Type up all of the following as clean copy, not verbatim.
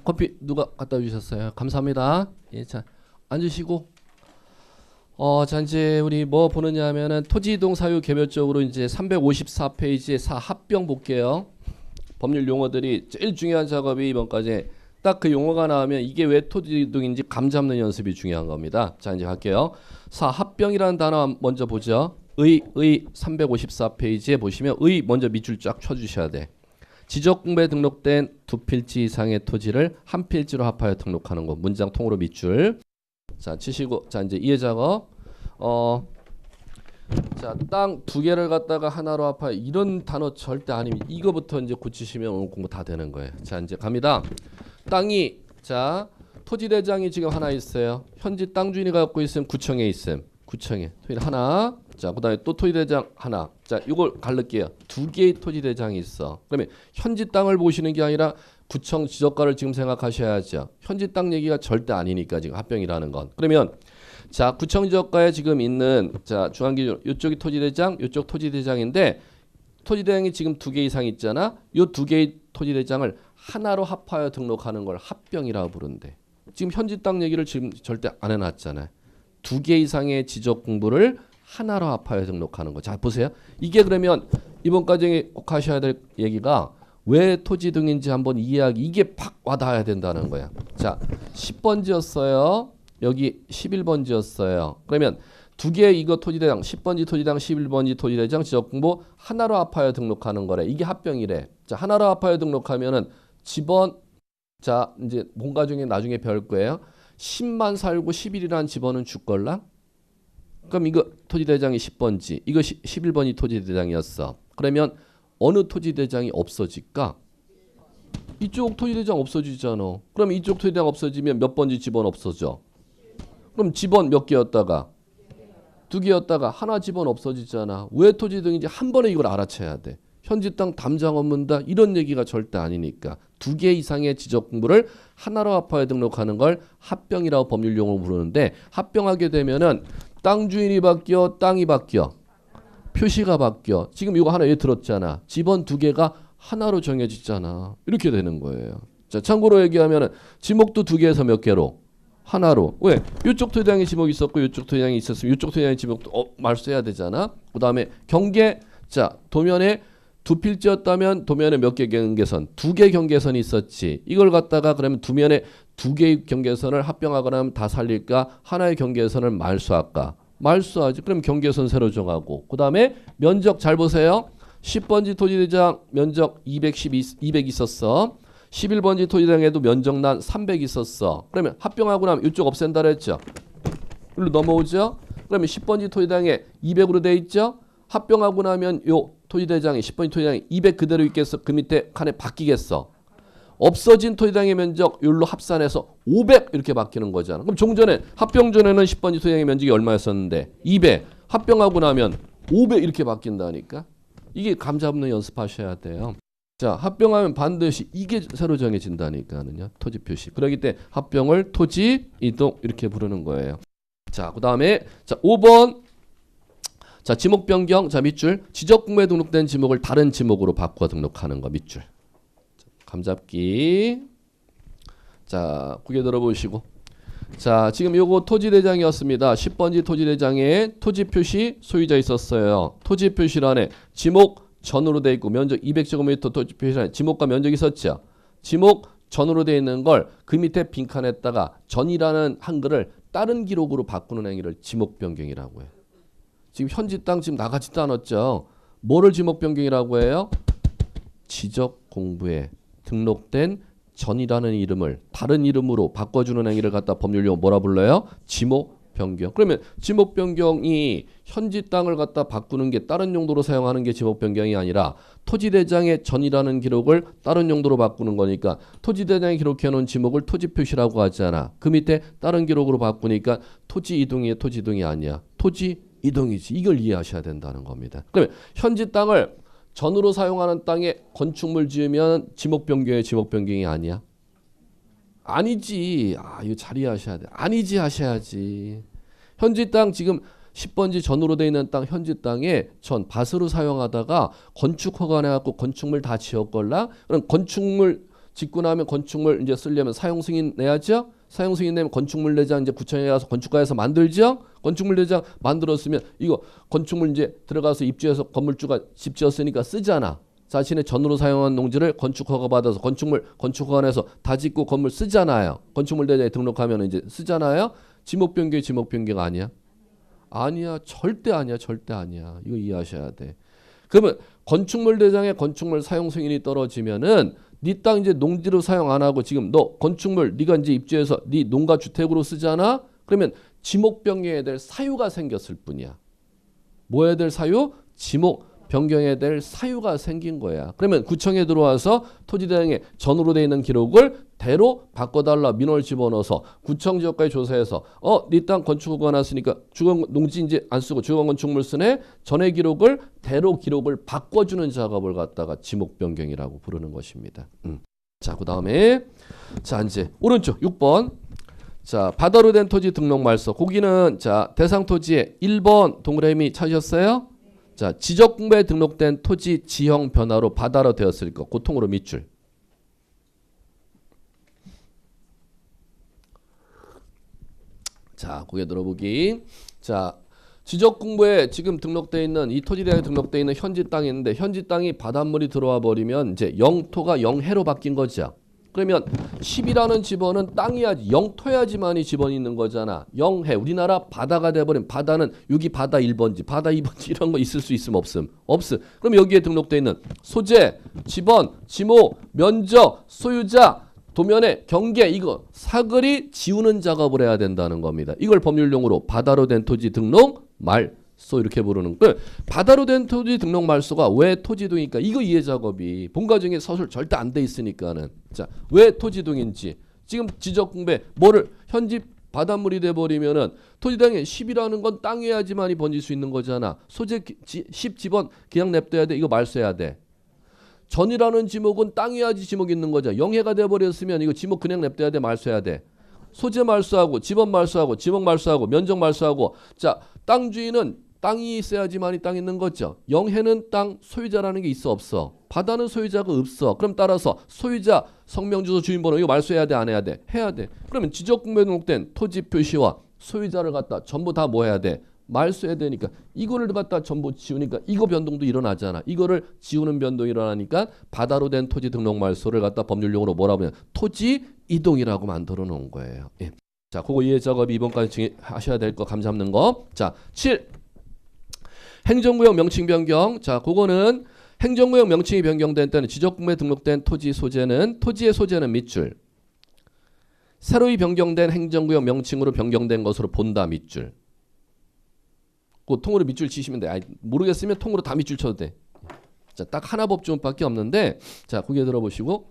커피 누가 갖다 주셨어요? 감사합니다. 예, 자, 앉으시고. 자, 이제 우리 뭐 보느냐 하면은 토지이동 사유 개별적으로 이제 354페이지에 사합병 볼게요. 법률 용어들이 제일 중요한 작업이 이번까지 딱 그 용어가 나오면 이게 왜 토지이동인지 감 잡는 연습이 중요한 겁니다. 자, 이제 갈게요. 사합병이라는 단어 먼저 보죠. 의 354페이지에 보시면 의 먼저 밑줄 쫙 쳐주셔야 돼. 지적공부에 등록된 두 필지 이상의 토지를 한 필지로 합하여 등록하는 거. 문장 통으로 밑줄. 자, 치시고. 자, 이제 이해 작업. 자, 땅 두 개를 갖다가 하나로 합하여 이런 단어 절대 아니면 이거부터 이제 고치시면 오늘 공부 다 되는 거예요. 자, 이제 갑니다. 땅이 자, 토지대장이 지금 하나 있어요. 현지 땅 주인이 갖고 있으면 구청에 있음. 구청에 토지 하나. 자, 그다음에 또 토지대장 하나. 자, 이걸 갈를게요. 두 개의 토지대장이 있어. 그러면 현지 땅을 보시는 게 아니라 구청 지적가를 지금 생각하셔야죠. 현지 땅 얘기가 절대 아니니까 지금 합병이라는 건. 그러면 자, 구청 지적가에 지금 있는 자, 중앙기준 이쪽이 토지대장, 이쪽 토지대장인데 토지대장이 지금 두 개 이상 있잖아. 이 두 개의 토지대장을 하나로 합하여 등록하는 걸 합병이라고 부른대. 지금 현지 땅 얘기를 지금 절대 안 해놨잖아요. 두 개 이상의 지적 공부를 하나로 합하여 등록하는 거. 자, 보세요. 이게 그러면 이번 과정에 꼭 하셔야 될 얘기가 왜 토지 등인지 한번 이해하기. 이게 팍 와닿아야 된다는 거야. 자, 10번지였어요. 여기 11번지였어요. 그러면 두 개 이거 토지대장 10번지 토지대장 11번지 토지대장 지적공부 하나로 합하여 등록하는 거래. 이게 합병이래. 자, 하나로 합하여 등록하면은 집원 자, 이제 뭔가 중에 나중에 배울 거예요. 10만 살고 11이라는 집원은 죽걸랑? 그럼 이거 토지대장이 10번지, 이거 11번이 토지대장이었어. 그러면 어느 토지대장이 없어질까? 이쪽 토지대장 없어지잖아. 그럼 이쪽 토지대장 없어지면 몇 번지 집원 없어져? 그럼 집원 몇 개였다가? 두 개였다가 하나 집원 없어지잖아. 왜 토지등인지 한 번에 이걸 알아채야 돼. 현지 땅 담장 없는다 이런 얘기가 절대 아니니까 두 개 이상의 지적 공부를 하나로 합하여 등록하는 걸 합병이라고 법률 용어로 부르는데 합병하게 되면은 땅 주인이 바뀌어 땅이 바뀌어 표시가 바뀌어. 지금 이거 하나 예를 들었잖아. 집원 두 개가 하나로 정해지잖아. 이렇게 되는 거예요. 자, 참고로 얘기하면은 지목도 두 개에서 몇 개로? 하나로. 왜? 이쪽 토지장에 지목이 있었고 이쪽 토지장이 있었으면 이쪽 토지장에 지목도 말써야 되잖아. 그 다음에 경계. 자, 도면에 두 필지였다면 도면에 몇 개 경계선? 두 개 경계선이 있었지. 이걸 갖다가 그러면 두면에 두 개의 경계선을 합병하거나 하면 다 살릴까? 하나의 경계선을 말소할까? 말소하지. 그럼 경계선 새로 정하고. 그 다음에 면적 잘 보세요. 10번지 토지대장 면적 200 있었어. 11번지 토지대장에도 면적난 300 있었어. 그러면 합병하고 나면 이쪽 없앤다 그랬죠. 일로 넘어오죠. 그러면 10번지 토지대장에 200으로 돼 있죠. 합병하고 나면 요 토지대장이 10번지 토지대장이 200 그대로 있겠어. 그 밑에 칸에 바뀌겠어. 없어진 토지대장의 면적 요로 합산해서 500 이렇게 바뀌는 거잖아. 그럼 종전에 합병 전에는 10번지 토지대장의 면적이 얼마였었는데 200. 합병하고 나면 500 이렇게 바뀐다니까. 이게 감 잡는 연습하셔야 돼요. 자, 합병하면 반드시 이게 새로 정해진다니까는요. 토지 표시. 그러기 때문에 합병을 토지 이동 이렇게 부르는 거예요. 자, 그다음에 자, 5번. 자, 지목 변경. 자, 밑줄. 지적 공부에 등록된 지목을 다른 지목으로 바꿔 등록하는 거 밑줄. 감 잡기. 자, 고개 들어보시고. 자, 지금 요거 토지대장이었습니다. 10번지 토지대장에 토지 표시 소유자 있었어요. 토지 표시란에 지목 전으로 돼 있고 면적 200제곱미터 토지 표시란에 지목과 면적이 있었죠. 지목 전으로 돼 있는 걸 그 밑에 빈칸에다가 전이라는 한글을 다른 기록으로 바꾸는 행위를 지목 변경이라고 해요. 지금 현지 땅 지금 나가지도 않았죠. 뭐를 지목 변경이라고 해요? 지적 공부에 등록된 전이라는 이름을 다른 이름으로 바꿔주는 행위를 갖다 법률용어 뭐라 불러요? 지목 변경. 그러면 지목 변경이 현지 땅을 갖다 바꾸는 게 다른 용도로 사용하는 게 지목 변경이 아니라 토지대장의 전이라는 기록을 다른 용도로 바꾸는 거니까 토지대장에 기록해 놓은 지목을 토지 표시라고 하잖아. 그 밑에 다른 기록으로 바꾸니까 토지 이동이 토지 이동이 아니야. 토지 이동이지. 이걸 이해하셔야 된다는 겁니다. 그러면 현지 땅을 전으로 사용하는 땅에 건축물 지으면 지목 변경의 지목 변경이 아니야? 아니지. 아, 이거 잘 이해하셔야 돼. 아니지 하셔야지. 현지 땅 지금 10번지 전으로 돼 있는 땅 현지 땅에 전 밭으로 사용하다가 건축 허가 내갖고 건축물 다 지었걸라? 그럼 건축물 짓고 나면 건축물 이제 쓰려면 사용 승인 내야죠. 사용 승인 내면 건축물 대장 이제 구청에 가서 건축가에서 만들죠. 건축물 대장 만들었으면 이거 건축물 이제 들어가서 입주해서 건물주가 집 지었으니까 쓰잖아. 자신의 전으로 사용한 농지를 건축 허가 받아서 건축허가에서 다 짓고 건물 쓰잖아요. 건축물 대장에 등록하면 이제 쓰잖아요. 지목 변경 아니야? 아니야. 절대 아니야. 절대 아니야. 이거 이해하셔야 돼. 그러면 건축물 대장에 건축물 사용 승인이 떨어지면은 네 땅 이제 농지로 사용 안 하고 지금 너 건축물 네가 이제 입주해서 네 농가 주택으로 쓰잖아. 그러면 지목 변경해야 될 사유가 생겼을 뿐이야. 뭐 해야 될 사유? 지목 변경해야 될 사유가 생긴 거야. 그러면 구청에 들어와서 토지대장에 전으로 돼 있는 기록을 대로 바꿔달라 민원을 집어넣어서 구청 지역까지 조사해서 네 땅 건축허가 났으니까 주거 농지 이제 안 쓰고 주거 건축물 쓰네. 전의 기록을 대로 기록을 바꿔주는 작업을 갖다가 지목 변경이라고 부르는 것입니다. 자, 그 다음에 자 이제 오른쪽 6번. 자, 바다로 된 토지 등록 말소. 거기는 자 대상 토지에 1번 동그라미 찾으셨어요? 자, 지적공부에 등록된 토지 지형 변화로 바다로 되었을 것. 고통으로 밑줄. 자, 고개 들어보기. 자, 지적공부에 지금 등록되어 있는 이 토지대에 등록되어 있는 현지 땅이 있는데 현지 땅이 바닷물이 들어와 버리면 이제 영토가 영해로 바뀐 거죠. 그러면 10이라는 집원은 땅이야지 영토야지만이 집원이 있는 거잖아. 영해. 우리나라 바다가 돼버린 바다는 여기 바다 1번지 바다 2번지 이런 거 있을 수 있음 없음? 없음. 그럼 여기에 등록되어 있는 소재, 집원, 지목, 면적, 소유자, 도면의 경계 이거 사글이 지우는 작업을 해야 된다는 겁니다. 이걸 법률용어로 바다로 된 토지 등록 말소 이렇게 부르는 거. 바다로 된 토지 등록 말소가 왜 토지동이니까 이거 이해 작업이 본과정에 서술 절대 안 돼 있으니까는 자 왜 토지동인지 지금 지적공부에 뭐를 현지 바닷물이 돼버리면은 토지당에 10이라는 건 땅이어야지만이 번질 수 있는 거잖아. 소재 10집원 그냥 냅둬야 돼. 이거 말소해야 돼. 전이라는 지목은 땅이야지 지목이 있는 거죠. 영해가 돼버렸으면 이거 지목 그냥 냅둬야 돼. 말소해야 돼. 소재 말소하고 지번 말소하고 지목 말소하고 면적 말소하고 자 땅 주인은 땅이 있어야지만이 땅 있는 거죠. 영해는 땅 소유자라는 게 있어 없어? 바다는 소유자가 없어. 그럼 따라서 소유자 성명 주소 주민번호 이거 말소해야 돼 안 해야 돼? 해야 돼. 그러면 지적공부에 등록된 토지 표시와 소유자를 갖다 전부 다 뭐 해야 돼? 말소해야 되니까 이거를 갖다 전부 지우니까 이거 변동도 일어나잖아. 이거를 지우는 변동이 일어나니까 바다로 된 토지 등록 말소를 갖다 법률용어로 뭐라고 하냐? 토지 이동이라고 만들어 놓은 거예요. 예. 자, 그거 이해 작업 2번까지 하셔야 될 거 감 잡는 거. 자, 7. 행정구역 명칭 변경. 자, 그거는 행정구역 명칭이 변경된 때는 지적공부에 등록된 토지 소재는 토지의 소재는 밑줄. 새로이 변경된 행정구역 명칭으로 변경된 것으로 본다 밑줄. 그 통으로 밑줄 치시면 돼. 모르겠으면 통으로 다 밑줄 쳐도 돼. 자, 딱 하나 법조문밖에 없는데 자, 고개 들어보시고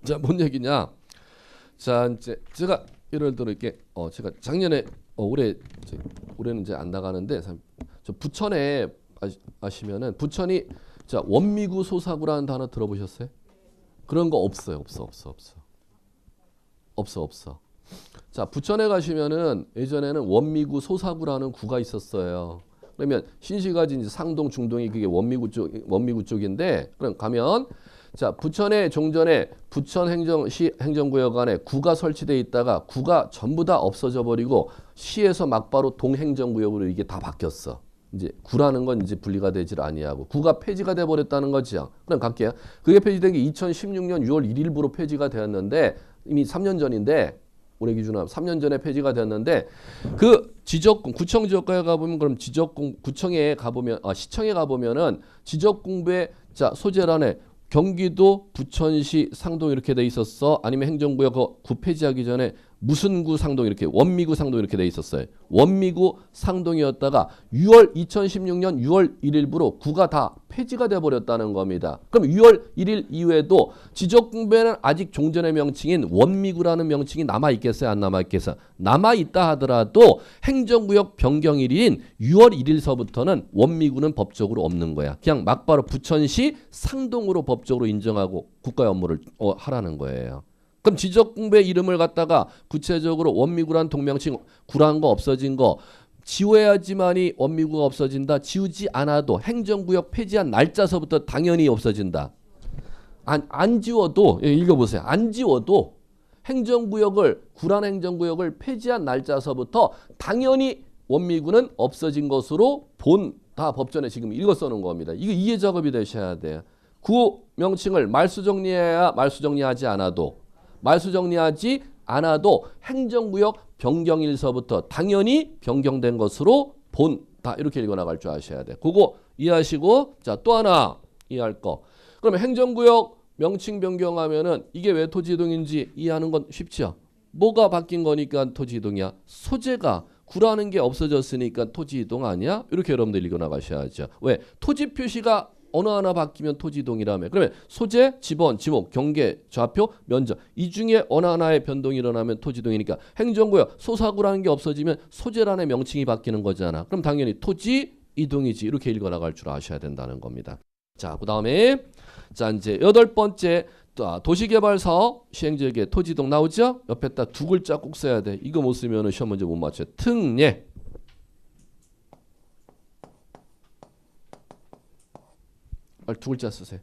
자, 뭔 얘기냐? 자, 이제 제가 예를 들어 이렇게 제가 작년에 올해는 이제 안 나가는데 저 부천에 아시면은 부천이 자, 원미구 소사구라는 단어 들어보셨어요? 그런 거 없어요. 없어. 자, 부천에 가시면은 예전에는 원미구 소사구라는 구가 있었어요. 그러면 신시가지 이제 상동 중동이 그게 원미구 쪽인데 그럼 가면 자, 부천에 종전에 부천 행정시 행정구역 안에 구가 설치돼 있다가 구가 전부 다 없어져 버리고 시에서 막바로 동행정구역으로 이게 다 바뀌었어. 이제 구라는 건 이제 분리가 되질 아니하고 구가 폐지가 돼 버렸다는 거죠. 그럼 갈게요. 그게 폐지된 게 2016년 6월 1일부로 폐지가 되었는데 이미 3년 전인데 올해 기준으로 3년 전에 폐지가 됐는데 그 지적공 구청 지역구에 가보면 그럼 구청에 가보면 시청에 가보면은 지적공부의 자 소재란에 경기도 부천시 상동 이렇게 돼 있었어. 아니면 행정구역 구 폐지하기 전에 무슨 구 상동 이렇게 원미구 상동 이렇게 돼 있었어요. 원미구 상동이었다가 2016년 6월 1일부로 구가 다 폐지가 돼 버렸다는 겁니다. 그럼 6월 1일 이후에도 지적공부에는 아직 종전의 명칭인 원미구라는 명칭이 남아 있겠어요? 안 남아 있겠어요? 남아 있다 하더라도 행정구역 변경일인 6월 1일서부터는 원미구는 법적으로 없는 거야. 그냥 막바로 부천시 상동으로 법적으로 인정하고 국가의 업무를 하라는 거예요. 그럼 지적공부의 이름을 갖다가 구체적으로 원미구란 동명칭 구란 거 없어진 거 지워야지만이 원미구가 없어진다. 지우지 않아도 행정구역 폐지한 날짜서부터 당연히 없어진다. 안 지워도 읽어보세요. 안 지워도 행정구역을 구란 행정구역을 폐지한 날짜서부터 당연히 원미구는 없어진 것으로 본다 법전에 지금 읽어 써놓은 겁니다. 이거 이해 작업이 되셔야 돼요. 구 명칭을 말수 정리해야 말수 정리하지 않아도 행정구역 변경일서부터 당연히 변경된 것으로 본다 이렇게 읽어 나갈 줄 아셔야 돼. 그거 이해하시고 자 또 하나 이해할 거. 그러면 행정구역 명칭 변경하면은 이게 왜 토지이동인지 이해하는 건 쉽죠. 뭐가 바뀐 거니까 토지이동이야. 소재가 구라는 게 없어졌으니까 토지이동 아니야? 이렇게 여러분들 읽어 나가셔야죠. 왜? 토지 표시가 어느 하나 바뀌면 토지이동이라며. 그러면 소재, 지번, 지목, 경계, 좌표, 면적 이 중에 어느 하나의 변동이 일어나면 토지이동이니까 행정구역 소사구라는 게 없어지면 소재란의 명칭이 바뀌는 거잖아. 그럼 당연히 토지이동이지. 이렇게 읽어 나갈 줄 아셔야 된다는 겁니다. 자, 그다음에 자 이제 8번째 도시개발사업 시행지역에 토지이동 나오죠? 옆에다 두 글자 꼭 써야 돼. 이거 못 쓰면 시험 문제 못 맞춰. 특례. 두 글자 쓰세요.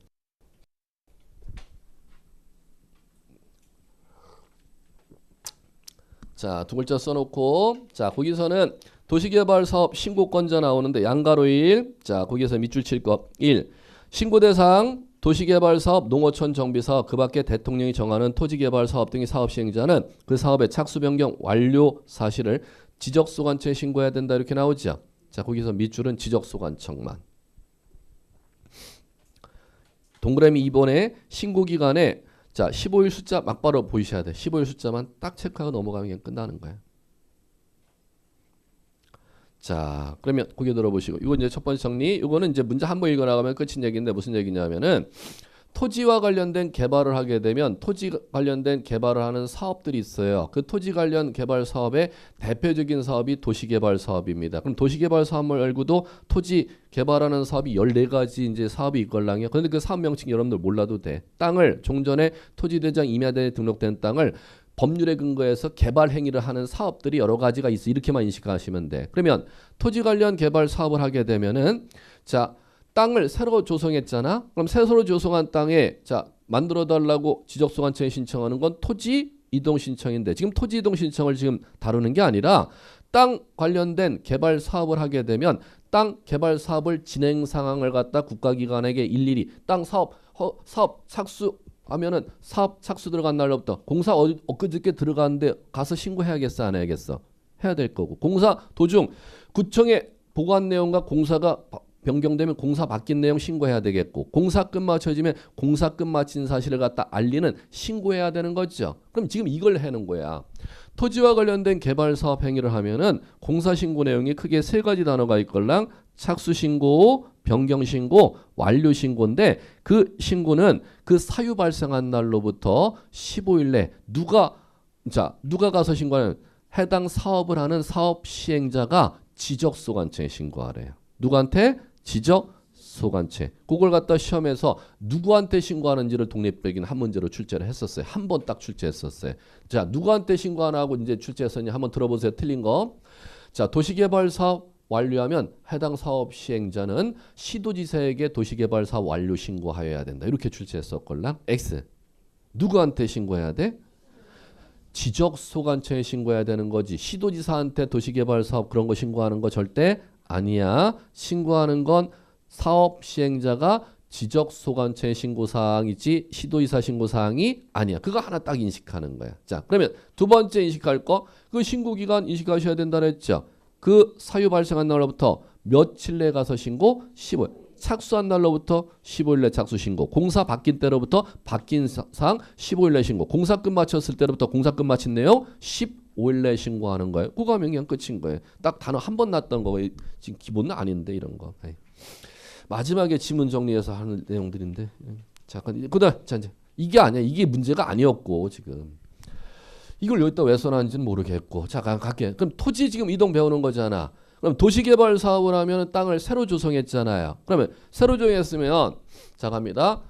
자, 두 글자 써놓고 자 거기서는 도시개발사업 신고권자 나오는데 양가로 1. 자 거기에서 밑줄 칠 거 1. 신고대상 도시개발사업, 농어촌 정비사업, 그 밖에 대통령이 정하는 토지개발사업 등의 사업 시행자는 그 사업의 착수 변경 완료 사실을 지적소관청에 신고해야 된다 이렇게 나오죠. 자 거기서 밑줄은 지적소관청만. 동그라미 2번에 신고기간에 자 15일 숫자 막바로 보이셔야 돼. 15일 숫자만 딱 체크하고 넘어가면 그냥 끝나는 거야. 자 그러면 고개 들어보시고 이거 이제 첫 번째 정리. 이거는 이제 문제 한 번 읽어 나가면 끝인 얘기인데 무슨 얘기냐면은 토지와 관련된 개발을 하게 되면 토지 관련된 개발을 하는 사업들이 있어요. 그 토지 관련 개발 사업의 대표적인 사업이 도시개발 사업입니다. 그럼 도시개발 사업 말고도 토지 개발하는 사업이 14가지 이제 사업이 있걸랑요. 그런데 그 사업 명칭 여러분들 몰라도 돼. 땅을 종전에 토지대장 임야대에 등록된 땅을 법률에 근거해서 개발 행위를 하는 사업들이 여러 가지가 있어. 이렇게만 인식하시면 돼. 그러면 토지 관련 개발 사업을 하게 되면은 자 땅을 새로 조성했잖아. 그럼 새로 조성한 땅에 자 만들어 달라고 지적소관청에 신청하는 건 토지 이동 신청인데 지금 토지 이동 신청을 지금 다루는 게 아니라 땅 관련된 개발 사업을 하게 되면 땅 개발 사업을 진행 상황을 갖다 국가기관에게 일일이 땅 사업 착수 하면은 사업 착수 들어간 날로부터 공사 엊그저께 들어갔는데 가서 신고해야겠어 안 해야겠어? 해야 될 거고 공사 도중 구청에 보고한 내용과 공사가 변경되면 공사 바뀐 내용 신고해야 되겠고 공사 끝마쳐지면 공사 끝마친 사실을 갖다 알리는 신고해야 되는 거죠. 그럼 지금 이걸 해는 거야. 토지와 관련된 개발 사업 행위를 하면은 공사 신고 내용이 크게 세 가지 단어가 있걸랑 착수 신고, 변경 신고, 완료 신고인데 그 신고는 그 사유 발생한 날로부터 15일 내 누가 가서 신고하는 해당 사업을 하는 사업 시행자가 지적소관청에 신고하래요. 누구한테? 지적소관청. 그걸 갖다 시험에서 누구한테 신고하는지를 독립적인 한 문제로 출제를 했었어요. 한 번 딱 출제했었어요. 자, 누구한테 신고하나 하고 이제 출제했었냐 한번 들어보세요. 틀린 거. 자, 도시개발 사업 완료하면 해당 사업 시행자는 시도지사에게 도시개발 사업 완료 신고하여야 된다. 이렇게 출제했었걸랑. X. 누구한테 신고해야 돼? 지적소관청에 신고해야 되는 거지. 시도지사한테 도시개발 사업 그런 거 신고하는 거 절대 아니야. 신고하는 건 사업 시행자가 지적소관청의 신고사항이지 시도지사 신고사항이 아니야. 그거 하나 딱 인식하는 거야. 자, 그러면 두 번째 인식할 거 그 신고기간 인식하셔야 된다 그랬죠. 그 사유 발생한 날로부터 며칠 내에 가서 신고? 15일. 착수한 날로부터 15일 내 착수 신고. 공사 바뀐 때로부터 바뀐 사항 15일 내 신고. 공사 끝 마쳤을 때로부터 공사 끝 마친 내용 15일 내 신고하는 거예요. 그거 하면 그냥 끝인 거예요. 딱 단어 한 번 났던 거. 지금 기본은 아닌데 이런 거. 마지막에 지문 정리해서 하는 내용들인데. 자, 그다음 자 이제 이게 아니야. 이게 문제가 아니었고 지금. 이걸 여기다 왜 써놨는지는 모르겠고. 자, 갈게. 그럼 토지 지금 이동 배우는 거잖아. 그럼 도시개발 사업을 하면 땅을 새로 조성했잖아요. 그러면 새로 조성했으면 자 갑니다.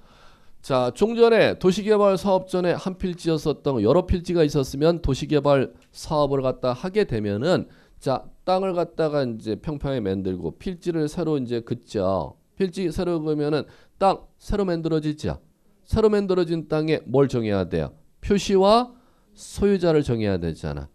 자, 종전에 도시개발 사업 전에 한 필지였었던 여러 필지가 있었으면 도시개발 사업을 갖다 하게 되면은 자 땅을 갖다가 이제 평평하게 만들고 필지를 새로 이제 긋죠. 필지 새로 그으면은 땅 새로 만들어지죠. 새로 만들어진 땅에 뭘 정해야 돼요? 표시와 소유자를 정해야 되잖아.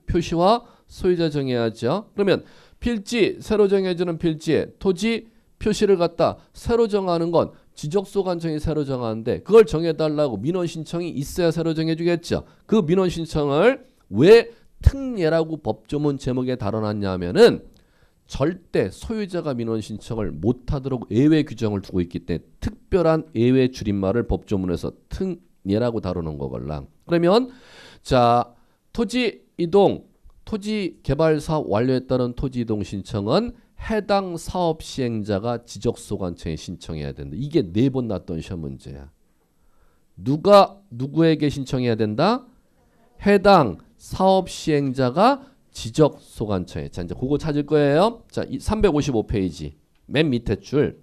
표시와 소유자 정해야죠. 그러면 필지, 새로 정해지는 필지에 토지 표시를 갖다 새로 정하는 건 지적소관청이 새로 정하는데 그걸 정해달라고 민원 신청이 있어야 새로 정해주겠죠. 그 민원 신청을 왜 특례라고 법조문 제목에 달아놨냐면은 절대 소유자가 민원 신청을 못하도록 예외 규정을 두고 있기 때문에 특별한 예외 줄임말을 법조문에서 특례라고 다루는 거걸랑. 그러면 자, 토지 이동, 토지 개발 사업 완료에 따른 토지 이동 신청은 해당 사업 시행자가 지적소관청에 신청해야 된다. 이게 4번 났던 시험 문제야. 누가 누구에게 신청해야 된다? 해당 사업 시행자가 지적소관청에. 자, 이제 그거 찾을 거예요. 자, 355페이지 맨 밑에 줄.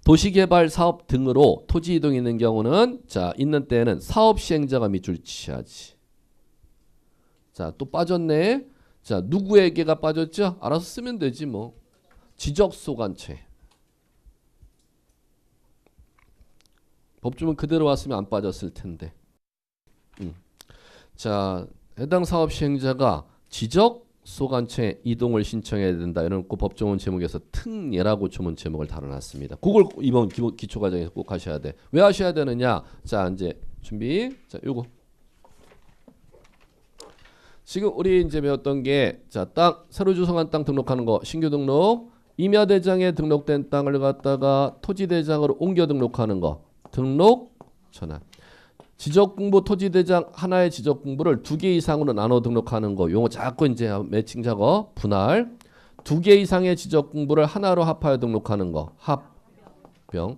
도시개발 사업 등으로 토지 이동이 있는 경우는 자, 있는 때에는 사업 시행자가 밑줄 치셔야지. 자, 또 빠졌네. 자, 누구에게가 빠졌죠? 알아서 쓰면 되지 뭐. 지적소관청. 법조문 그대로 왔으면 안 빠졌을 텐데. 자, 해당 사업 시행자가 지적소관청에 이동을 신청해야 된다. 이런 그 법조문 제목에서 특례라고 조문 제목을 달아놨습니다. 그걸 이번 기초과정에서 꼭 하셔야 돼. 왜 하셔야 되느냐? 자, 이제 준비. 자, 요거. 지금 우리 이제 배웠던 게 자, 땅 새로 조성한 땅 등록하는 거 신규 등록, 임야대장에 등록된 땅을 갖다가 토지대장으로 옮겨 등록하는 거 등록 전환. 지적공부 토지대장 하나의 지적공부를 2개 이상으로 나눠 등록하는 거 요거 자꾸 이제 매칭 작업 분할. 2개 이상의 지적공부를 하나로 합하여 등록하는 거 합병.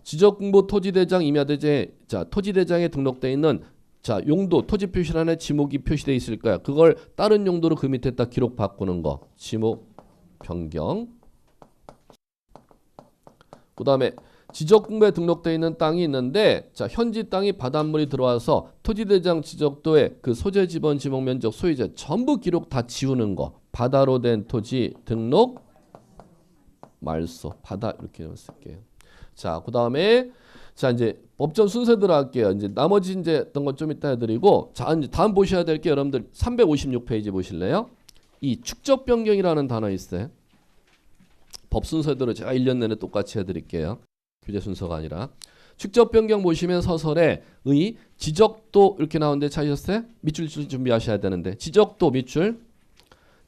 지적공부 토지대장 임야대장 자 토지대장에 등록돼 있는 자, 용도 토지 표시란에 지목이 표시되어 있을 거야. 그걸 다른 용도로 그 밑에 딱 기록 바꾸는 거. 지목 변경. 그 다음에 지적공부에 등록되어 있는 땅이 있는데 자, 현지 땅이 바닷물이 들어와서 토지대장 지적도에 그 소재 지번 지목 면적 소유자 전부 기록 다 지우는 거. 바다로 된 토지 등록 말소. 바다 이렇게 쓸게요. 자, 그 다음에 자, 이제 법전 순서대로 할게요. 이제 나머지 이제 어떤 것 좀 이따 해드리고 자, 이제 다음 보셔야 될 게 여러분들 356페이지 보실래요? 이 축적 변경이라는 단어 있어요. 법 순서대로 제가 1년 내내 똑같이 해드릴게요. 규제 순서가 아니라 축적 변경 보시면 서설에 의 지적도 이렇게 나오는데 찾으셨어요? 밑줄 준비하셔야 되는데 지적도 밑줄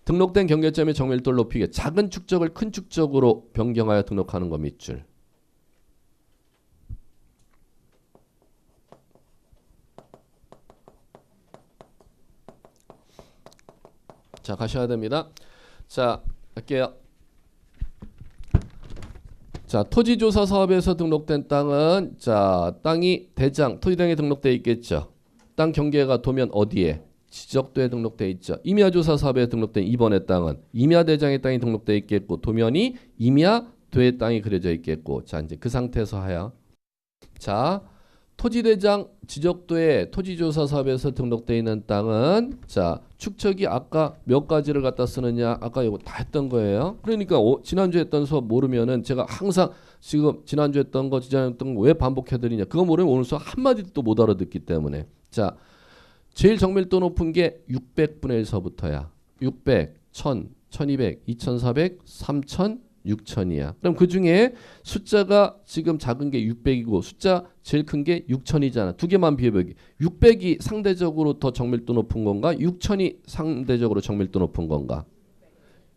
등록된 경계점의 정밀도를 높이게 작은 축적을 큰 축적으로 변경하여 등록하는 거 밑줄. 자, 가셔야 됩니다. 자, 할게요. 자, 토지조사 사업에서 등록된 땅은 자, 땅이 대장, 토지대장에 등록되어 있겠죠. 땅 경계가 도면 어디에? 지적도에 등록되어 있죠. 임야조사 사업에 등록된 이번의 땅은 임야대장의 땅이 등록되어 있겠고 도면이 임야도의 땅이 그려져 있겠고 자, 이제 그 상태에서 하여 자, 토지대장 지적도에 토지조사 사업에서 등록되어 있는 땅은 자, 축척이 아까 몇 가지를 갖다 쓰느냐 아까 이거 다 했던 거예요. 그러니까 지난주에 했던 수업 모르면은 제가 항상 지금 지난주에 했던 거 지난주에 했던 거 왜 반복해드리냐 그거 모르면 오늘 수업 한마디도 또 못 알아듣기 때문에 자, 제일 정밀도 높은 게 600분의 1서부터야. 600, 1000, 1200, 2400, 3000, 6000이야. 그럼 그 중에 숫자가 지금 작은 게 600이고 숫자 제일 큰 게 6000이잖아. 두 개만 비교해보기. 600이 상대적으로 더 정밀도 높은 건가? 6000이 상대적으로 정밀도 높은 건가?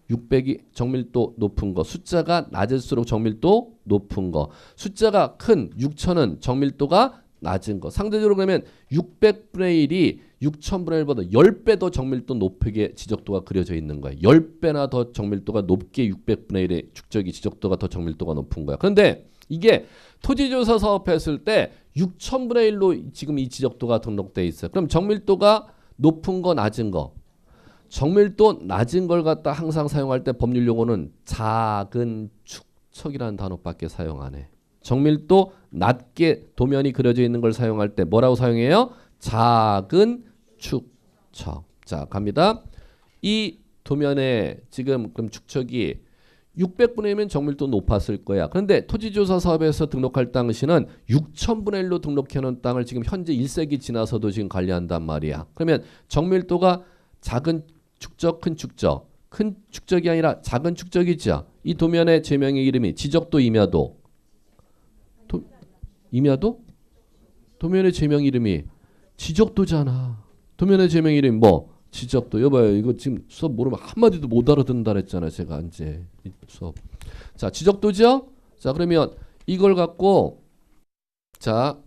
600이 정밀도 높은 거. 숫자가 낮을수록 정밀도 높은 거. 숫자가 큰 6000은 정밀도가 낮은 거. 상대적으로 그러면 600분의 1이 6000분의 1보다 10배 더 정밀도 높게 지적도가 그려져 있는 거야. 10배나 더 정밀도가 높게 600분의 1의 축적이 지적도가 더 정밀도가 높은 거야. 그런데 이게 토지조사 사업했을 때 6000분의 1로 지금 이 지적도가 등록돼 있어요. 그럼 정밀도가 높은 거 낮은 거. 정밀도 낮은 걸 갖다 항상 사용할 때 법률 용어는 작은 축척이라는 단어밖에 사용 안 해. 정밀도 낮게 도면이 그려져 있는 걸 사용할 때 뭐라고 사용해요? 작은 축척. 자, 갑니다. 이 도면에 지금 그럼 축척이 600분의 1이면 정밀도 높았을 거야. 그런데 토지조사 사업에서 등록할 당시는 6,000분의 1로 등록해놓은 땅을 지금 현재 1세기 지나서도 지금 관리한단 말이야. 그러면 정밀도가 작은 축적, 큰 축적. 큰 축적이 아니라 작은 축적이죠. 이 도면의 제명의 이름이 지적도 임야도. 임야도? 도면의 제명 이름이 지적도잖아. 도면의 제명 이름이 뭐? 지적도. 여봐요. 이거 지금 수업 모르면 한마디도 못 알아듣는다 그랬잖아요. 제가 이제 수업. 자, 지적도죠? 자, 그러면 이걸 갖고 자,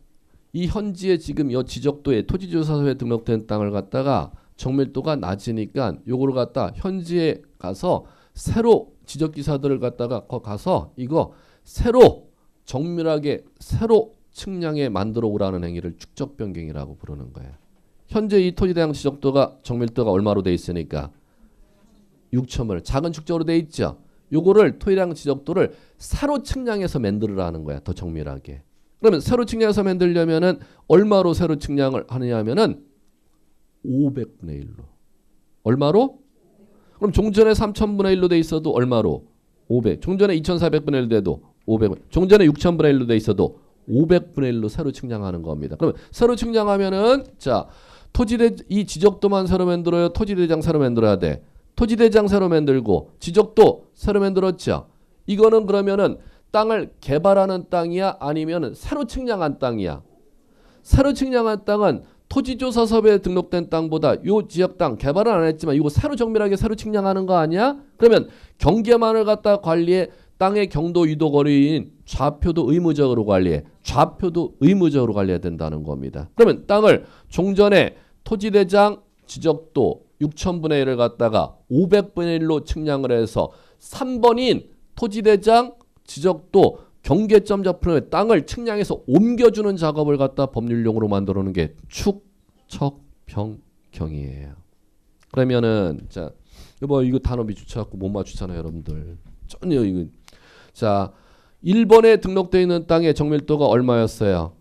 이 현지에 지금 이 지적도에 토지조사소에 등록된 땅을 갖다가 정밀도가 낮으니까 요거를 갖다 현지에 가서 새로 지적기사들을 갖다가 가서 이거 새로 정밀하게 새로 측량해 만들어 오라는 행위를 축적 변경이라고 부르는 거예요. 현재 이 토지대장 지적도가 정밀도가 얼마로 돼 있으니까 6,000을 작은 축적으로 돼 있죠. 요거를 토지대장 지적도를 새로 측량해서 만들으라는 거야. 더 정밀하게. 그러면 새로 측량해서 만들려면은 얼마로 새로 측량을 하느냐 하면은 500분의 1로. 얼마로? 그럼 종전에 3,000분의 1로 돼 있어도 얼마로? 500. 종전에 2,400분의 1 돼도 500. 종전에 6,000분의 1로 돼 있어도 500분의 1로 새로 측량하는 겁니다. 그러면 새로 측량하면은 자, 이 지적도만 새로 만들어요. 토지대장 새로 만들어야 돼. 토지대장 새로 만들고 지적도 새로 만들었죠. 이거는 그러면은 땅을 개발하는 땅이야? 아니면 새로 측량한 땅이야? 새로 측량한 땅은 토지조사섭에 등록된 땅보다 요 지역 땅 개발은 안 했지만 이거 새로 정밀하게 새로 측량하는 거 아니야? 그러면 경계만을 갖다 관리해. 땅의 경도 유도 거리인 좌표도 의무적으로 관리해. 좌표도 의무적으로 관리해야 된다는 겁니다. 그러면 땅을 종전에 토지대장 지적도 6,000분의 1을 갖다가 500분의 1로 측량을 해서 3번인 토지대장 지적도 경계점 잡히는 땅을 측량해서 옮겨주는 작업을 갖다 법률용어로 만들어 놓은 게 축척변경이에요. 그러면은 자, 여보 이거 단어 비추쳐갖고 못 맞추잖아요, 여러분들. 전혀 이거. 자, 1번에 등록되어 있는 땅의 정밀도가 얼마였어요?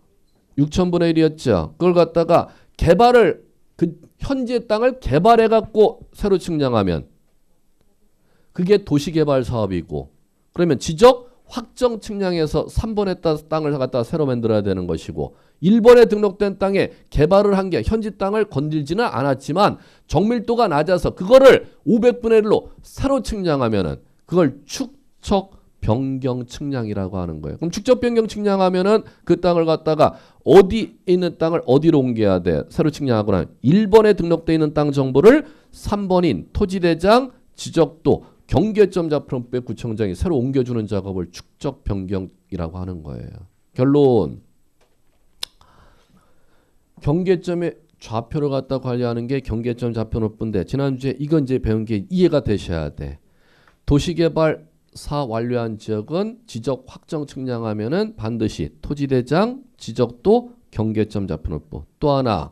6,000분의 1이었죠. 그걸 갖다가 개발을 그 현재 땅을 개발해 갖고 새로 측량하면 그게 도시개발 사업이고, 그러면 지적 확정 측량해서 3번에 땅을 갖다가 새로 만들어야 되는 것이고, 1번에 등록된 땅에 개발을 한 게 현지 땅을 건들지는 않았지만 정밀도가 낮아서 그거를 500분의 1로 새로 측량하면은 그걸 축적 변경 측량이라고 하는 거예요. 그럼 축적 변경 측량하면은 그 땅을 갖다가 어디 있는 땅을 어디로 옮겨야 돼? 새로 측량하거나 1번에 등록되어 있는 땅 정보를 3번인 토지대장 지적도 경계점 잡표에 구청장이 새로 옮겨주는 작업을 축적 변경이라고 하는 거예요. 결론. 경계점의 좌표를 갖다 관리하는 게 경계점 좌표 높은데 지난주에 이건 이제 배운 게 이해가 되셔야 돼. 도시개발 사 완료한 지역은 지적 확정 측량하면은 반드시 토지대장 지적도 경계점 좌표노법. 또 하나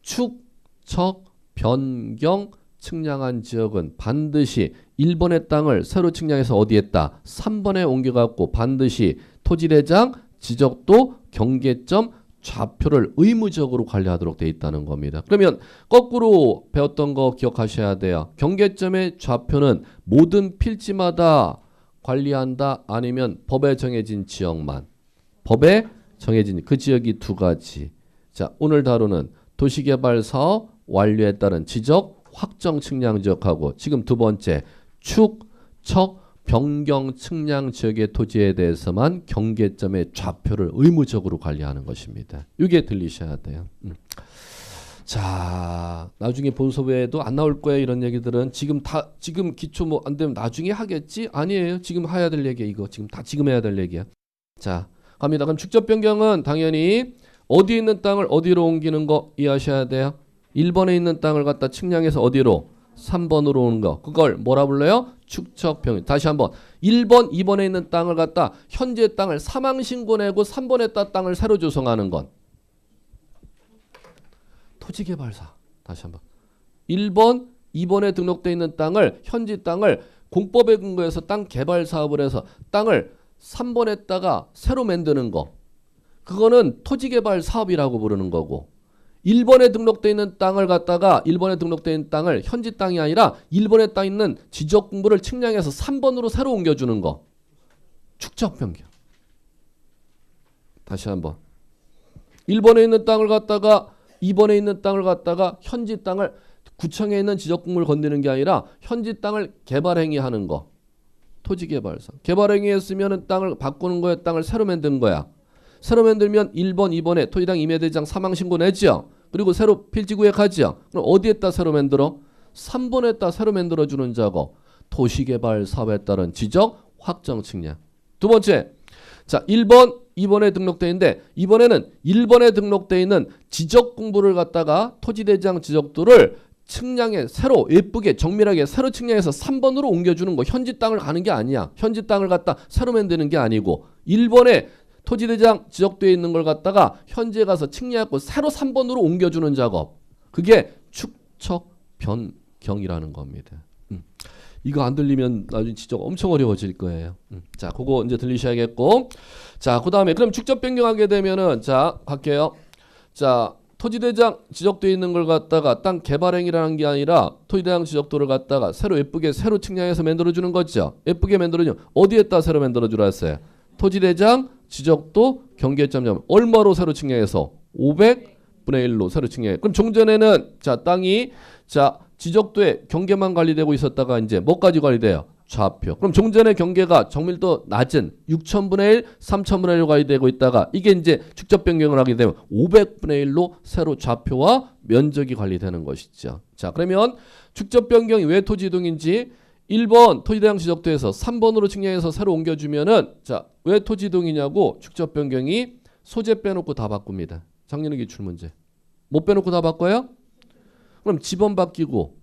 축척 변경 측량한 지역은 반드시 1번의 땅을 새로 측량해서 어디 했다? 3번에 옮겨갖고 반드시 토지대장 지적도 경계점 좌표를 의무적으로 관리하도록 돼 있다는 겁니다. 그러면 거꾸로 배웠던 거 기억하셔야 돼요. 경계점의 좌표는 모든 필지마다 관리한다? 아니면 법에 정해진 지역만? 법에 정해진 그 지역이 두 가지. 자, 오늘 다루는 도시개발사업 완료에 따른 지적 확정 측량 지역하고 지금 두 번째 축척 변경 측량 지역의 토지에 대해서만 경계점의 좌표를 의무적으로 관리하는 것입니다. 이게 들리셔야 돼요. 자, 나중에 본서에도 안 나올 거예요. 이런 얘기들은 지금 기초 뭐 안 되면 나중에 하겠지? 아니에요. 지금 해야 될 얘기야. 이거 지금 해야 될 얘기야. 자, 갑니다. 그럼 축적 변경은 당연히 어디에 있는 땅을 어디로 옮기는 거 이해하셔야 돼요. 1번에 있는 땅을 갖다 측량해서 어디로? 3번으로 오는 거. 그걸 뭐라 불러요? 축적 변경. 다시 한번. 1번, 2번에 있는 땅을 갖다 현재 땅을 사망신고 내고 3번에 따 땅을 새로 조성하는 건 토지개발사. 다시 한번. 1번, 2번에 등록되어 있는 땅을 현지 땅을 공법에 근거해서 땅 개발 사업을 해서 땅을 3번에다가 새로 만드는 거. 그거는 토지개발 사업이라고 부르는 거고, 1번에 등록되어 있는 땅을 갖다가 1번에 등록되어 있는 땅을 현지 땅이 아니라 1번에 따 있는 지적공부를 측량해서 3번으로 새로 옮겨주는 거. 축적 변경. 다시 한번. 1번에 있는 땅을 갖다가 2번에 있는 땅을 갖다가 현지 땅을 구청에 있는 지적공부를 건드리는 게 아니라 현지 땅을 개발행위하는 거. 토지개발사. 개발행위했으면 땅을 바꾸는 거야, 땅을 새로 만드는 거야. 새로 만들면 1번, 2번에 토지당 임야대장 사망신고 내죠. 그리고 새로 필지구역하죠. 그럼 어디에다 새로 만들어? 3번에다 새로 만들어주는 작업. 도시개발 사업에 따른 지적 확정 측량. 두 번째, 자 1번, 2번에 등록되어 있는데 이번에는 1번에 등록되어 있는 지적 공부를 갖다가 토지대장 지적도를 측량해 새로 예쁘게 정밀하게 새로 측량해서 3번으로 옮겨주는 거. 현지 땅을 가는 게 아니야. 현지 땅을 갖다 새로 만드는 게 아니고 1번에 토지대장 지적되어 있는 걸 갖다가 현지에 가서 측량하고 새로 3번으로 옮겨주는 작업. 그게 축척 변경이라는 겁니다. 이거 안 들리면 나중에 지적 엄청 어려워질 거예요. 자, 그거 이제 들리셔야겠고. 자, 그 다음에 그럼 축적 변경하게 되면은 자, 갈게요. 자, 토지대장 지적되어 있는 걸 갖다가 땅 개발행위라는 게 아니라 토지대장 지적도를 갖다가 새로 예쁘게 새로 측량해서 만들어주는 거죠. 예쁘게 만들어주는 어디에다 새로 만들어주라 했어요? 토지대장 지적도 경계점 점 얼마로 새로 측량해서 500분의 1로 새로 측량해. 그럼 종전에는 자 땅이 자 지적도에 경계만 관리되고 있었다가 이제 뭐까지 관리돼요? 좌표. 그럼 종전의 경계가 정밀도 낮은 6,000분의 1, 3,000분의 1로 관리되고 있다가 이게 이제 축적 변경을 하게 되면 500분의 1로 새로 좌표와 면적이 관리되는 것이죠. 자, 그러면 축적 변경이 왜 토지 이동인지 1번 토지대장 지적도에서 3번으로 측량해서 새로 옮겨주면은 자, 왜 토지 이동이냐고 축적 변경이 소재 빼놓고 다 바꿉니다. 작년의 기출문제. 못 빼놓고 다 바꿔요? 그럼 지번 바뀌고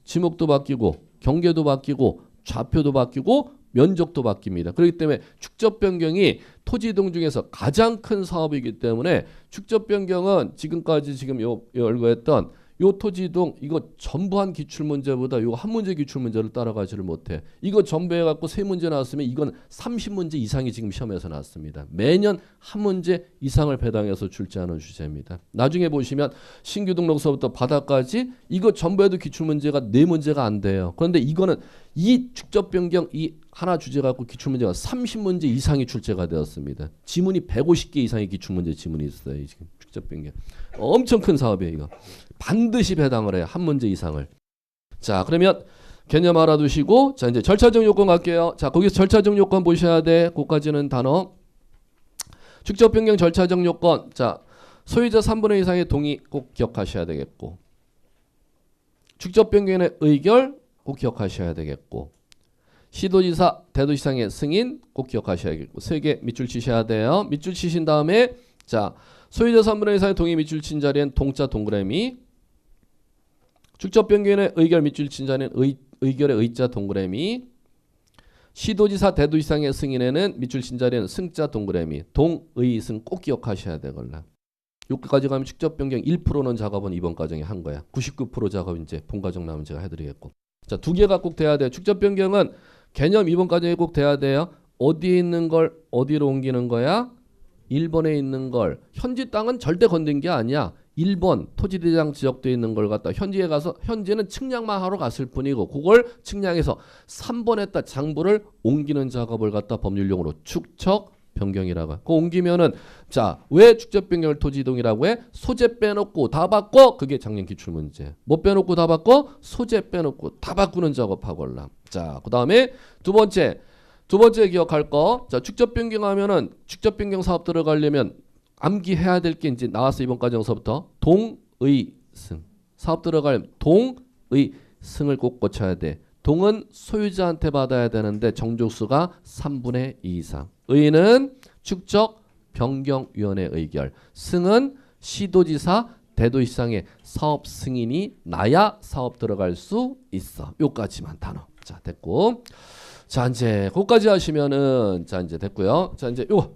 지목도 바뀌고 경계도 바뀌고 좌표도 바뀌고 면적도 바뀝니다. 그렇기 때문에 축적 변경이 토지 이동 중에서 가장 큰 사업이기 때문에 축적 변경은 지금까지 지금 열거했던 요 토지 이동 이거 전부 한 기출 문제보다 요 한 문제 기출 문제를 따라가지를 못해. 이거 전부 해갖고 세 문제 나왔으면 이건 30문제 이상이 지금 시험에서 나왔습니다. 매년 한 문제 이상을 배당해서 출제하는 주제입니다. 나중에 보시면 신규 등록서부터 바닥까지 이거 전부 해도 기출 문제가 네 문제가 안 돼요. 그런데 이거는 이 축적 변경 이 하나 주제 갖고 기출 문제가 30문제 이상이 출제가 되었습니다. 지문이 150개 이상의 기출 문제 지문이 있어요. 지금 축적 변경. 엄청 큰 사업이에요, 이거. 반드시 배당을 해요. 한 문제 이상을. 자, 그러면 개념 알아두시고 자, 이제 절차적 요건 갈게요. 자, 거기서 절차적 요건 보셔야 돼. 거기까지는 단어. 축적 변경 절차적 요건. 자, 소유자 3분의 2 이상의 동의 꼭 기억하셔야 되겠고. 축적 변경의 의결 꼭 기억하셔야 되겠고. 시도지사, 대도시장의 승인 꼭 기억하셔야겠고. 3개 밑줄 치셔야 돼요. 밑줄 치신 다음에 자, 소유자 3분의 1 이상의 동의 밑줄 친 자리엔 동자 동그라미. 축적 변경의 의결 밑줄 친 자리엔 의결의 의자 동그라미. 시도지사, 대도시장의 승인에는 밑줄 친 자리엔 승자 동그라미. 동의승 꼭 기억하셔야 되걸라. 여기까지 가면 축적 변경 1%는 작업은 이번 과정에 한 거야. 99% 작업 이제 본 과정 나오면 제가 해드리겠고. 자, 두 개가 꼭 돼야 돼. 축적 변경은 개념 이번 과정에 꼭 돼야 돼요. 어디에 있는 걸 어디로 옮기는 거야? 1번에 있는 걸. 현지 땅은 절대 건든 게 아니야. 1번 토지대장 지적되어 있는 걸 갖다 현지에 가서 현지는 측량만 하러 갔을 뿐이고 그걸 측량해서 3번에다 장부를 옮기는 작업을 갖다 법률용어로 축적 변경이라고 해. 그거 옮기면은 자, 왜 축적 변경을 토지 이동이라고 해? 소재 빼놓고 다 바꿔. 그게 작년 기출 문제. 뭐 빼놓고 다 바꿔? 소재 빼놓고 다 바꾸는 작업하걸라. 자, 그다음에 두 번째 기억할 거. 자, 축적 변경하면은 축적 변경 사업 들어가려면 암기해야 될 게 이제 나왔어. 이번 과정서부터 동의승. 사업 들어가려면 동의승을 꼭 고쳐야 돼. 동은 소유자한테 받아야 되는데 정족수가 3분의 2 이상. 의는 축적 변경위원회 의결. 승은 시도지사 대도시장의 사업 승인이 나야 사업 들어갈 수 있어. 요까지만 단어. 자, 됐고. 자, 이제 거기까지 하시면은 자, 이제 됐고요. 자, 이제 요거.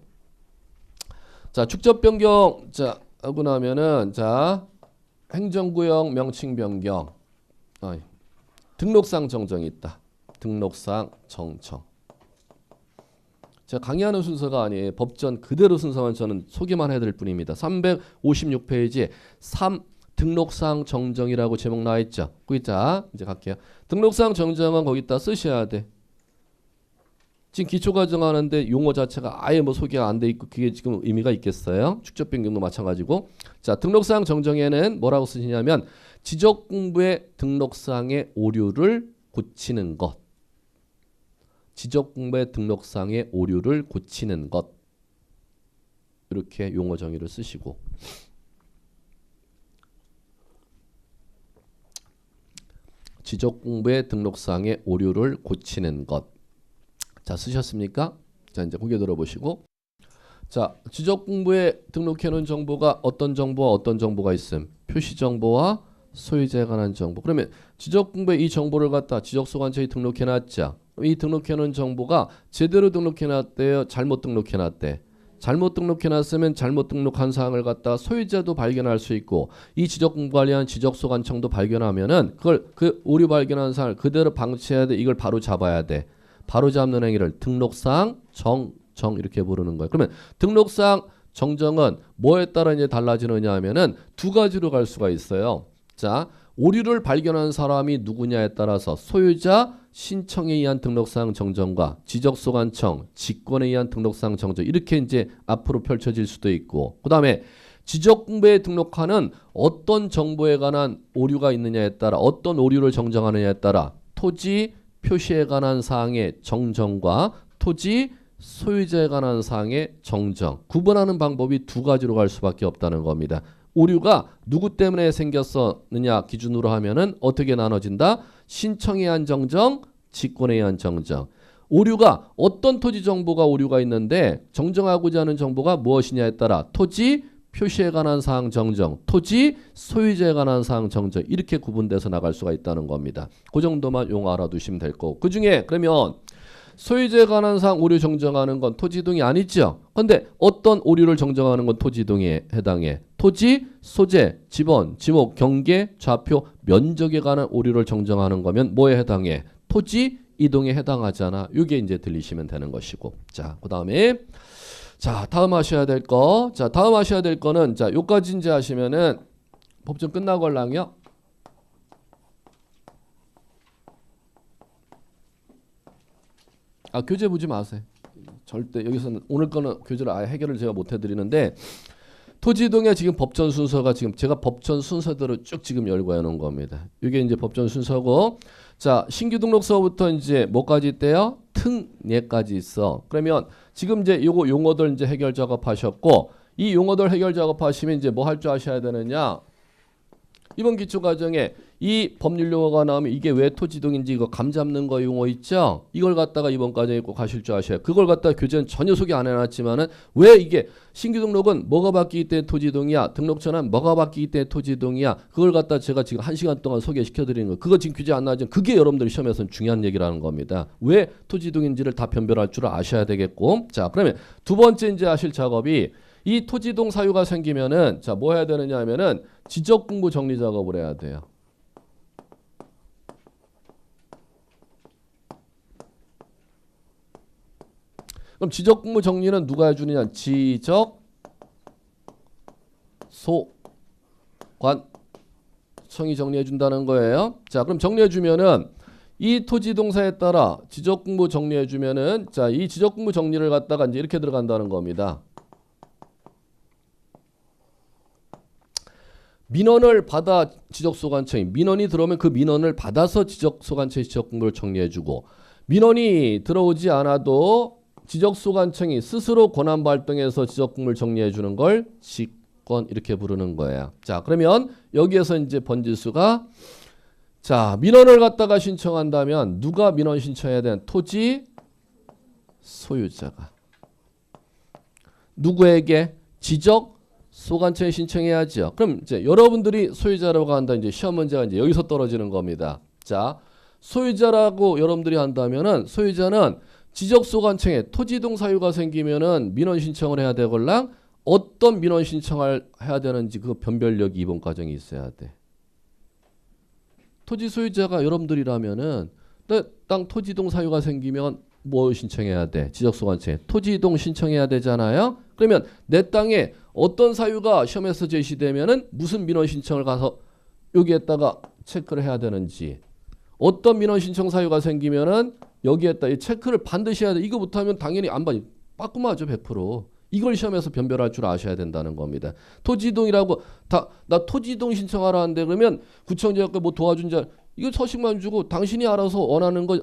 자, 축적 변경 자, 하고 나면은 자, 행정구역 명칭 변경. 등록상 정정이 있다. 등록상 정정. 제가 강의하는 순서가 아니에요. 법전 그대로 순서만 저는 소개만 해드릴 뿐입니다. 356페이지에 3 등록사항 정정이라고 제목 나와 있죠. 자, 이제 갈게요. 등록사항 정정은 거기다 쓰셔야 돼. 지금 기초과정 하는데 용어 자체가 아예 뭐 소개가 안 돼 있고 그게 지금 의미가 있겠어요? 축적 변경도 마찬가지고. 자, 등록사항 정정에는 뭐라고 쓰시냐면 지적공부의 등록사항의 오류를 고치는 것. 지적공부의 등록사항의 오류를 고치는 것. 이렇게 용어 정의를 쓰시고. 지적공부의 등록사항의 오류를 고치는 것. 자, 쓰셨습니까? 자, 이제 고개 들어보시고. 자, 지적공부에 등록해놓은 정보가 어떤 정보와 어떤 정보가 있음? 표시정보와 소유자에 관한 정보. 그러면 지적공부에 이 정보를 갖다 지적소관청에 등록해놨죠. 이 등록해놓은 정보가 제대로 등록해놨대요? 잘못 등록해놨대? 잘못 등록해놨으면 잘못 등록한 사항을 갖다 소유자도 발견할 수 있고 이 지적공부 관리한 지적소관청도 발견하면은 그걸 그 오류 발견한 사항을 그대로 방치해야 돼. 이걸 바로 잡아야 돼. 바로 잡는 행위를 등록사항 정정 이렇게 부르는 거예요. 그러면 등록사항 정정은 뭐에 따라 이제 달라지느냐 하면은 두 가지로 갈 수가 있어요. 자, 오류를 발견한 사람이 누구냐에 따라서 소유자 신청에 의한 등록사항 정정과 지적소관청 직권에 의한 등록사항 정정 이렇게 이제 앞으로 펼쳐질 수도 있고 그다음에 지적공부에 등록하는 어떤 정보에 관한 오류가 있느냐에 따라 어떤 오류를 정정하느냐에 따라 토지 표시에 관한 사항의 정정과 토지 소유자에 관한 사항의 정정 구분하는 방법이 두 가지로 갈 수밖에 없다는 겁니다. 오류가 누구 때문에 생겼느냐 기준으로 하면은 어떻게 나눠진다? 신청에 의한 정정, 직권에 의한 정정. 오류가 어떤 토지 정보가 오류가 있는데 정정하고자 하는 정보가 무엇이냐에 따라 토지 표시에 관한 사항 정정, 토지 소유자에 관한 사항 정정 이렇게 구분돼서 나갈 수가 있다는 겁니다. 그 정도만 용어 알아두시면 될 거고 그 중에 그러면 소유자에 관한 사항 오류 정정하는 건 토지이동이 아니죠. 근데 어떤 오류를 정정하는 건 토지이동에 해당해. 토지, 소재, 지번, 지목, 경계, 좌표, 면적에 관한 오류를 정정하는 거면 뭐에 해당해? 토지 이동에 해당하잖아. 이게 이제 들리시면 되는 것이고. 자, 그다음에 자, 다음 하셔야 될 거. 자, 다음 하셔야 될 거는 자, 요까지 이제 하시면은 법정 끝나걸랑요. 아, 교재 보지 마세요. 절대 여기서는 오늘 거는 교재를 아예 해결을 제가 못 해드리는데 토지이동의 지금 법전 순서가 지금 제가 법전 순서대로 쭉 지금 열고 해놓은 겁니다. 이게 이제 법전 순서고 자 신규 등록서부터 이제 뭐까지 있대요? 특례까지 있어. 그러면 지금 이제 요거 용어들 이제 해결 작업하셨고 이 용어들 해결 작업하시면 이제 뭐 할 줄 아셔야 되느냐? 이번 기초 과정에 이 법률 용어가 나오면 이게 왜 토지동인지 이거 감 잡는 거 용어 있죠? 이걸 갖다가 이번 과정에 꼭 하실 줄 아셔야. 그걸 갖다가 교재는 전혀 소개 안 해놨지만은 왜 이게 신규 등록은 뭐가 바뀌기 때문에 토지동이야? 등록처는 뭐가 바뀌기 때문에 토지동이야? 그걸 갖다 제가 지금 1시간 동안 소개시켜드리는 거. 그거 지금 교재 안 나왔지만 그게 여러분들 시험에서는 중요한 얘기라는 겁니다. 왜 토지동인지를 다 변별할 줄 아셔야 되겠고. 자, 그러면 두 번째 이제 하실 작업이 이 토지동 사유가 생기면은 자, 뭐 해야 되느냐 하면은 지적공부 정리 작업을 해야 돼요. 그럼 지적공부 정리는 누가 해주느냐? 지적소관청이 정리해준다는 거예요. 자, 그럼 정리해주면은 이 토지동사에 따라 지적공부 정리해주면은 자, 이 지적공부 정리를 갖다가 이제 이렇게 들어간다는 겁니다. 민원을 받아 지적소관청이 민원이 들어오면 그 민원을 받아서 지적소관청이 지적공부를 정리해주고 민원이 들어오지 않아도 지적소관청이 스스로 권한 발동해서 지적공부를 정리해주는 걸 직권 이렇게 부르는 거예요. 자, 그러면 여기에서 이제 번지수가 자 민원을 갖다가 신청한다면 누가 민원 신청해야 되는 토지 소유자가 누구에게 지적 소관청에 신청해야죠. 그럼 이제 여러분들이 소유자라고 한다. 이제 시험 문제가 이제 여기서 떨어지는 겁니다. 자, 소유자라고 여러분들이 한다면은 소유자는 지적소관청에 토지동 사유가 생기면은 민원 신청을 해야 되걸랑 어떤 민원 신청을 해야 되는지 그 변별력이 이번 과정에 있어야 돼. 토지 소유자가 여러분들이라면은 땅 토지동 사유가 생기면 뭐 신청해야 돼? 지적소관청 토지 이동 신청해야 되잖아요. 그러면 내 땅에 어떤 사유가 시험에서 제시되면은 무슨 민원 신청을 가서 여기에다가 체크를 해야 되는지, 어떤 민원 신청 사유가 생기면은 여기에다 이 체크를 반드시 해야 돼. 이거 못하면 당연히 안 받. 빠꾸마죠 100%. 이걸 시험에서 변별할 줄 아셔야 된다는 겁니다. 토지 이동이라고 나 토지 이동 신청하라 하는데 그러면 구청장께 뭐 도와준 자 이거 서식만 주고 당신이 알아서 원하는 거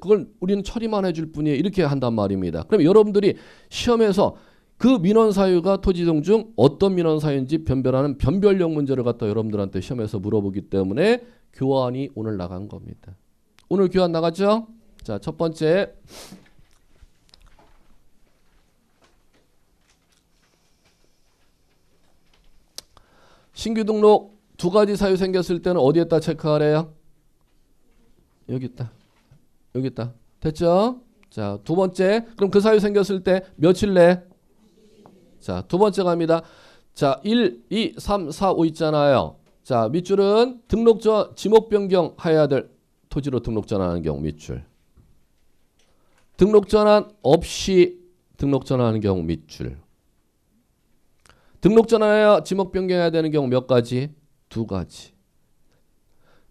그걸 우리는 처리만 해줄 뿐이에요. 이렇게 한단 말입니다. 그럼 여러분들이 시험에서 그 민원 사유가 토지 이동 중 어떤 민원 사유인지 변별하는 변별력 문제를 갖다 여러분들한테 시험에서 물어보기 때문에 교환이 오늘 나간 겁니다. 오늘 교환 나갔죠? 자, 첫 번째 신규 등록 두 가지 사유 생겼을 때는 어디에다 체크하래요? 여기 있다. 여기 있다. 됐죠? 자, 두 번째. 그럼 그 사유 생겼을 때 며칠 내? 자, 두 번째 갑니다. 자, 1, 2, 3, 4, 5 있잖아요. 자, 밑줄은 등록 전 지목 변경 해야 될 토지로 등록 전환하는 경우 밑줄. 등록 전환 없이 등록 전환하는 경우 밑줄. 등록 전환해야 지목 변경해야 되는 경우 몇 가지? 두 가지.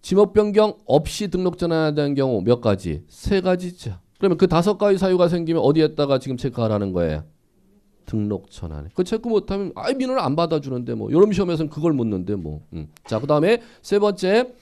지목 변경 없이 등록 전환해야 되는 경우 몇 가지? 세 가지죠. 그러면 그 다섯 가지 사유가 생기면 어디에다가 지금 체크하라는 거예요? 등록 전환. 그 체크 못하면 민원을 안 받아주는데 뭐 여름 시험에서는 그걸 묻는데 뭐. 자, 그다음에 세 번째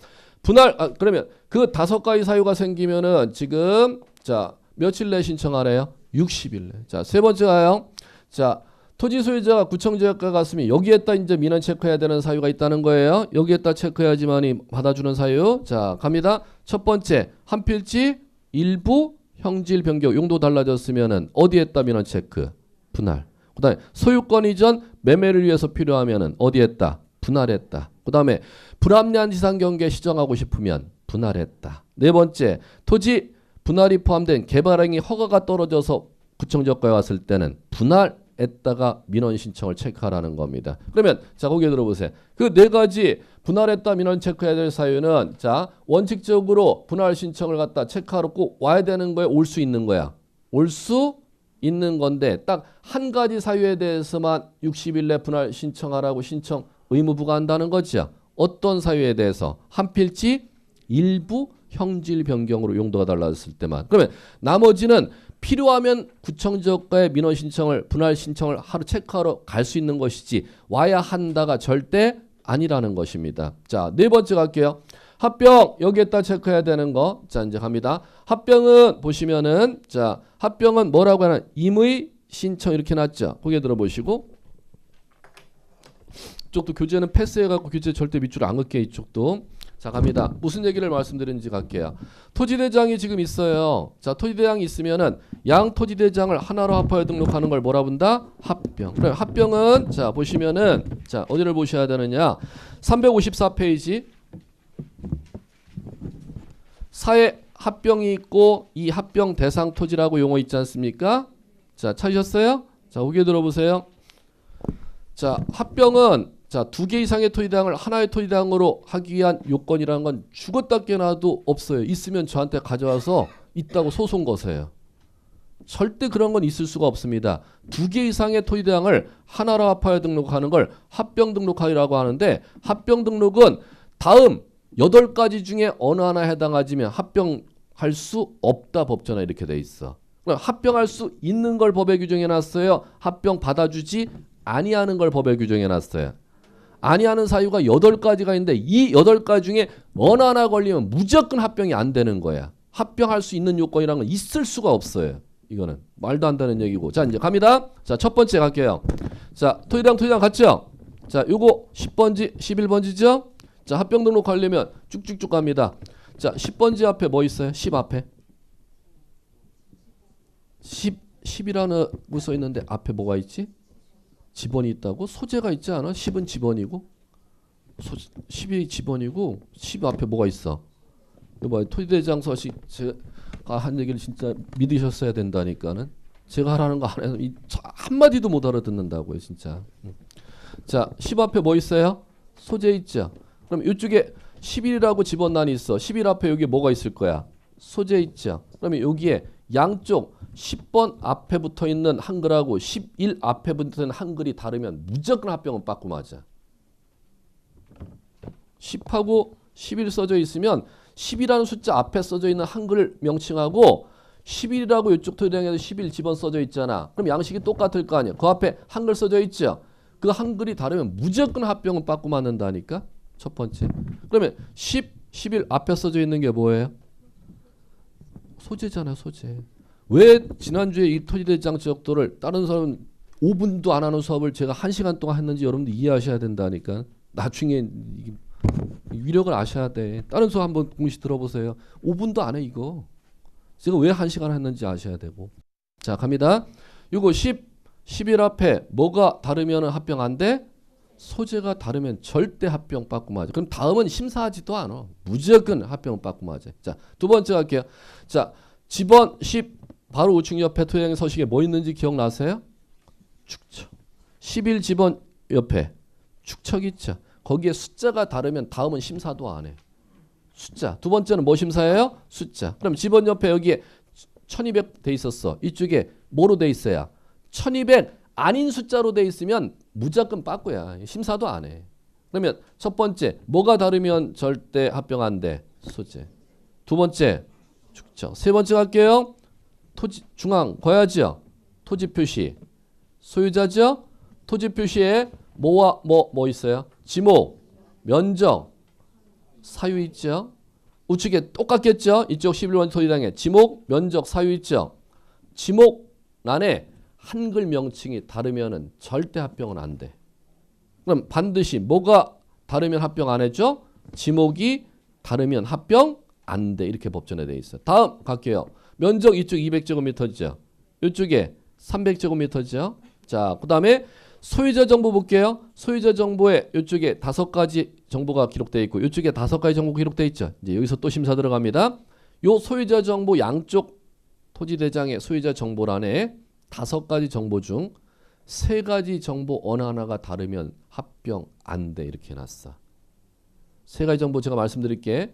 분할. 그러면 그 다섯 가지 사유가 생기면은 지금 자 며칠 내 신청하래요? 60일 내. 자, 세 번째 가요. 자, 토지 소유자가 구청지역과 갔으면 여기에다 이제 민원 체크해야 되는 사유가 있다는 거예요. 여기에다 체크해야지만이 받아주는 사유. 자, 갑니다. 첫 번째 한 필지 일부 형질 변경 용도 달라졌으면은 어디에다 민원 체크? 분할. 그다음에 소유권 이전 매매를 위해서 필요하면은 어디에다? 분할했다. 그다음에 불합리한 지상 경계 시정하고 싶으면 분할했다. 네 번째 토지 분할이 포함된 개발행위 허가가 떨어져서 구청지역과에 왔을 때는 분할했다가 민원 신청을 체크하라는 겁니다. 그러면 자 거기에 들어보세요. 그 네 가지 분할했다 민원 체크해야 될 사유는 자 원칙적으로 분할 신청을 갖다 체크하러 꼭 와야 되는 거야, 올 수 있는 거야. 올 수 있는 건데 딱 한 가지 사유에 대해서만 60일 내 분할 신청하라고 신청 의무 부과한다는 거죠. 어떤 사유에 대해서? 한 필지 일부 형질 변경으로 용도가 달라졌을 때만. 그러면 나머지는 필요하면 구청지역과의 민원 신청을 분할 신청을 하루 체크하러 갈 수 있는 것이지 와야 한다가 절대 아니라는 것입니다. 자, 네 번째 갈게요. 합병 여기에다 체크해야 되는 거. 자, 이제 갑니다. 합병은 보시면은 자, 합병은 뭐라고 하나? 임의 신청 이렇게 놨죠. 거기에 들어보시고 이쪽도 교재는 패스해갖고 교재 절대 밑줄 안 긋게 이쪽도. 자, 갑니다. 무슨 얘기를 말씀드리는지 갈게요. 토지대장이 지금 있어요. 자, 토지대장이 있으면은 양 토지대장을 하나로 합하여 등록하는 걸 뭐라 본다? 합병. 그럼 합병은 자 보시면은 자 어디를 보셔야 되느냐? 354페이지. 사회 합병이 있고 이 합병 대상 토지라고 용어 있지 않습니까? 자, 찾으셨어요? 자, 거기에 들어보세요. 자, 합병은 자, 두 개 이상의 토지대장을 하나의 토지대장으로 하기 위한 요건이라는 건 죽었다 깨나도 없어요. 있으면 저한테 가져와서 있다고 소송 거세요. 절대 그런 건 있을 수가 없습니다. 두 개 이상의 토지대장을 하나로 합하여 등록하는 걸 합병 등록하기라고 하는데 합병 등록은 다음 8가지 중에 어느 하나에 해당하지만 합병할 수 없다 법전에 이렇게 돼 있어. 그럼 합병할 수 있는 걸 법에 규정해 놨어요. 합병 받아주지 아니하는 걸 법에 규정해 놨어요. 아니하는 사유가 8가지가 있는데 이 8가지 중에 어느 하나 걸리면 무조건 합병이 안 되는 거야. 합병할 수 있는 요건이라는 건 있을 수가 없어요. 이거는 말도 안 되는 얘기고. 자, 이제 갑니다. 자, 첫 번째 갈게요. 자, 토지대장 갔죠? 자, 요거 10번지 11번지죠? 자, 합병 등록하려면 쭉쭉쭉 갑니다. 자, 10번지 앞에 뭐 있어요? 10 앞에 10이라는 거 써 있는데 앞에 뭐가 있지? 지번이 있다고? 소재가 있지 않아? 10은 지번이고 10이 지번이고 10 앞에 뭐가 있어? 이거 봐, 토지대장 서식 제가 한 얘기를 진짜 믿으셨어야 된다니까는 제가 하라는 거 안 해서 한마디도 못 알아듣는다고요 진짜. 자, 10 앞에 뭐 있어요? 소재 있죠? 그럼 이쪽에 11이라고 집어난이 있어. 11 앞에 여기 뭐가 있을 거야? 소재 있죠? 그러면 여기에 양쪽 10번 앞에 붙어 있는 한글하고 11 앞에 붙어 있는 한글이 다르면 무조건 합병은 빠꾸 맞아. 10하고 11 써져 있으면 10이라는 숫자 앞에 써져 있는 한글 명칭하고 11이라고 이쪽 토대장에서 11 집어 써져 있잖아. 그럼 양식이 똑같을 거 아니야. 그 앞에 한글 써져 있죠. 그 한글이 다르면 무조건 합병은 빠꾸 맞는다니까. 첫 번째. 그러면 10, 11 앞에 써져 있는 게 뭐예요? 소재잖아, 소재. 왜 지난주에 이 토지대장 지역도를 다른 사람은 5분도 안 하는 수업을 제가 1시간 동안 했는지 여러분들 이해하셔야 된다니까. 나중에 위력을 아셔야 돼. 다른 수업 한번 공식 들어보세요. 5분도 안 해 이거. 제가 왜 1시간 했는지 아셔야 되고. 자, 갑니다. 이거 10, 11 앞에 뭐가 다르면 합병 안 돼? 소재가 다르면 절대 합병 빠꾸 맞아. 그럼 다음은 심사하지도 않아. 무조건 합병 빠꾸 맞아. 자, 두 번째 갈게요. 자, 집원 10 바로 우측 옆에 토양의 서식에 뭐 있는지 기억나세요? 축척. 11 집원 옆에 축척 있죠. 거기에 숫자가 다르면 다음은 심사도 안 해. 숫자. 두 번째는 뭐 심사예요? 숫자. 그럼 집원 옆에 여기에 1200 돼 있었어. 이쪽에 뭐로 돼 있어야? 1200 아닌 숫자로 돼 있으면 무조건 빠꾸야. 심사도 안 해. 그러면 첫 번째 뭐가 다르면 절대 합병 안 돼? 소재. 두 번째 축척. 세 번째 갈게요. 토지 중앙 거야지요. 토지 표시. 소유자죠. 토지 표시에 뭐와 뭐 있어요? 지목, 면적, 사유 있죠. 우측에 똑같겠죠. 이쪽 11번 토지당에 지목, 면적, 사유 있죠. 지목 안에 한글 명칭이 다르면은 절대 합병은 안 돼. 그럼 반드시 뭐가 다르면 합병 안 해줘? 지목이 다르면 합병 안 돼. 이렇게 법전에 돼 있어요. 다음 갈게요. 면적 이쪽 200제곱미터죠. 이쪽에 300제곱미터죠. 자, 그 다음에 소유자 정보 볼게요. 소유자 정보에 이쪽에 5가지 정보가 기록되어 있고 이쪽에 5가지 정보가 기록되어 있죠. 이제 여기서 또 심사 들어갑니다. 요 소유자 정보 양쪽 토지대장의 소유자 정보란에 5가지 정보 중 3가지 정보 어느 하나가 다르면 합병 안 돼. 이렇게 해놨어. 3가지 정보 제가 말씀드릴게.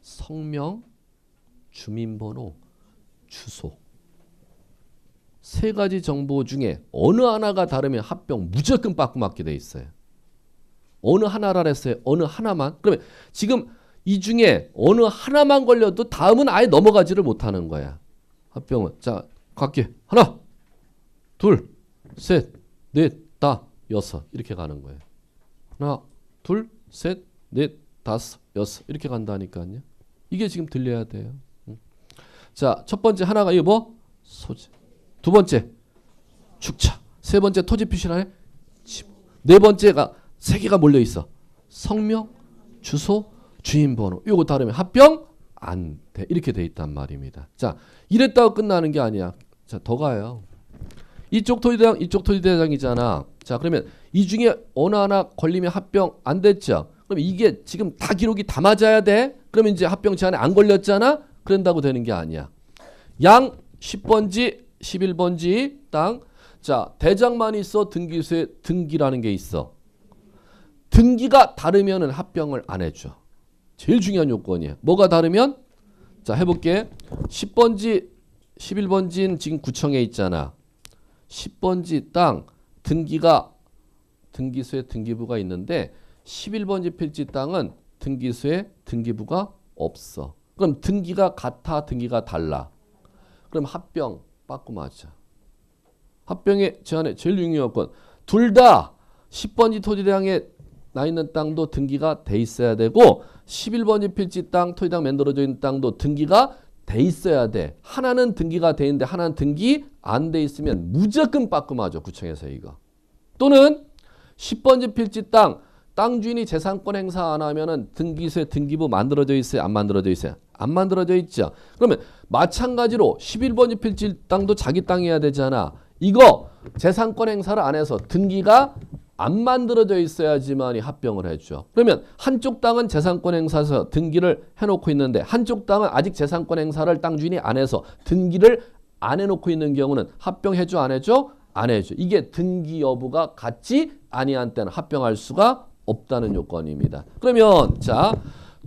성명, 주민번호, 주소. 3가지 정보 중에 어느 하나가 다르면 합병 무조건 빠꾸 맞게 돼 있어요. 어느 하나라 했어요. 어느 하나만. 그러면 지금 이 중에 어느 하나만 걸려도 다음은 아예 넘어가지를 못하는 거야. 합병은. 자, 갈게. 하나, 둘, 셋, 넷, 다, 여섯. 이렇게 가는 거예요. 하나, 둘, 셋, 넷, 다섯, 여섯. 이렇게 간다니까요. 이게 지금 들려야 돼요. 자, 첫 번째 하나가 이거 뭐? 소재. 두 번째 축차. 세 번째 토지 표시란에 지목. 네 번째가 3개가 몰려 있어. 성명, 주소, 주인번호. 이거 다르면 합병 안 돼. 이렇게 돼 있단 말입니다. 자, 이랬다고 끝나는 게 아니야. 자, 더 가요. 이쪽 토지대장, 이쪽 토지대장이잖아. 자, 그러면 이 중에 어느 하나 걸리면 합병 안 됐죠. 그럼 이게 지금 다 기록이 다 맞아야 돼. 그러면 이제 합병 제한에 안 걸렸잖아. 그런다고 되는 게 아니야. 양 10번지 11번지 땅. 자, 대장만 있어. 등기소에 등기라는 게 있어. 등기가 다르면은 합병을 안 해줘. 제일 중요한 요건이에요. 뭐가 다르면? 자, 해볼게. 10번지 11번지는 지금 구청에 있잖아. 10번지 땅 등기가 등기소에 등기부가 있는데 11번지 필지 땅은 등기소에 등기부가 없어. 그럼 등기가 같아, 등기가 달라. 그럼 합병 빠꾸 맞아. 합병의 제한의 제일 중요한 요건. 둘 다 10번지 토지대장에 나 있는 땅도 등기가 돼 있어야 되고 11번지 필지 땅, 토지대장 만들어져 있는 땅도 등기가 돼 있어야 돼. 하나는 등기가 돼 있는데 하나는 등기 안 돼 있으면 무조건 빠꾸 맞아. 구청에서 이거. 또는 10번지 필지 땅 주인이 재산권 행사 안 하면은 등기소에 등기부 만들어져 있어요? 안 만들어져 있어요? 안 만들어져 있죠. 그러면 마찬가지로 11번지 필지 땅도 자기 땅이어야 되잖아. 이거 재산권 행사를 안 해서 등기가 안 만들어져 있어야지만이 합병을 해줘. 그러면 한쪽 땅은 재산권 행사에서 등기를 해놓고 있는데 한쪽 땅은 아직 재산권 행사를 땅 주인이 안 해서 등기를 안 해놓고 있는 경우는 합병해줘 안 해줘? 안 해줘. 이게 등기 여부가 같지 아니한 때는 합병할 수가 없다는 요건입니다. 그러면 자,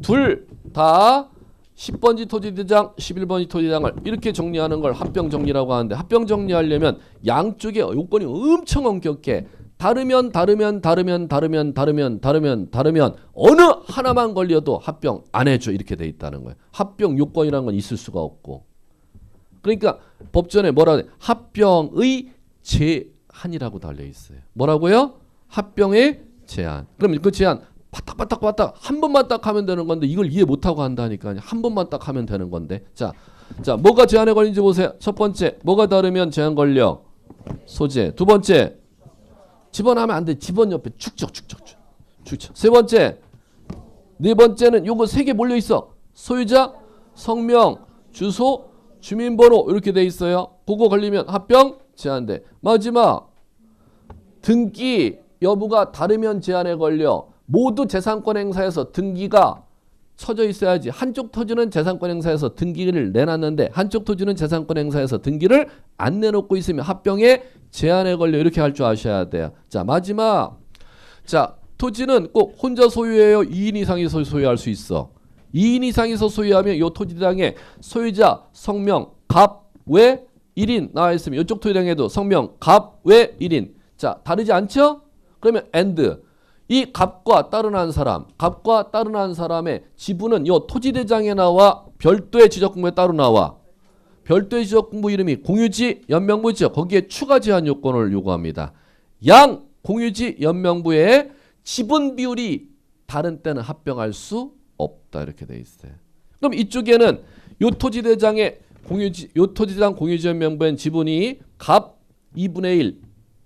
둘 다 10번지 토지대장, 11번지 토지대장을 이렇게 정리하는 걸 합병 정리라고 하는데 합병 정리하려면 양쪽의 요건이 엄청 엄격해. 다르면 어느 하나만 걸려도 합병 안 해줘 이렇게 돼 있다는 거예요. 합병 요건이라는 건 있을 수가 없고. 그러니까 법전에 뭐라 그래? 합병의 제한이라고 달려 있어요. 뭐라고요? 합병의 제한. 그럼 그 제한 바닥 한 번만 딱 하면 되는 건데 이걸 이해 못하고 한다니까요. 한 번만 딱 하면 되는 건데. 자, 뭐가 제한에 걸린지 보세요. 첫 번째, 뭐가 다르면 제한 걸려? 소재. 두 번째, 집어넣으면 안 돼. 집원 옆에 축적. 세 번째, 네 번째는 요거 세 개 몰려 있어. 소유자, 성명, 주소, 주민번호 이렇게 돼 있어요. 그거 걸리면 합병 제한돼. 마지막, 등기 여부가 다르면 제한에 걸려. 모두 재산권 행사에서 등기가 쳐져 있어야지. 한쪽 토지는 재산권 행사에서 등기를 내놨는데 한쪽 토지는 재산권 행사에서 등기를 안 내놓고 있으면 합병에 제한에 걸려. 이렇게 할 줄 아셔야 돼요. 자, 마지막. 자, 토지는 꼭 혼자 소유해요? 2인 이상이서 소유할 수 있어. 2인 이상이서 소유하면 이 토지당에 소유자, 성명, 갑, 외, 1인 나와 있으면 이쪽 토지당에도 성명, 갑, 외, 1인. 자, 다르지 않죠? 그러면 and. 이 갑과 따른한 사람의 지분은 이 토지대장에 나와 별도의 지적공부에 따로 나와. 별도의 지적공부 이름이 공유지 연명부죠. 거기에 추가 제한 요건을 요구합니다. 양 공유지 연명부의 지분 비율이 다른 때는 합병할 수 없다 이렇게 돼 있어요. 그럼 이쪽에는 요 토지대장의 요 토지대장 공유지 연명부엔 지분이 갑 2분의 1,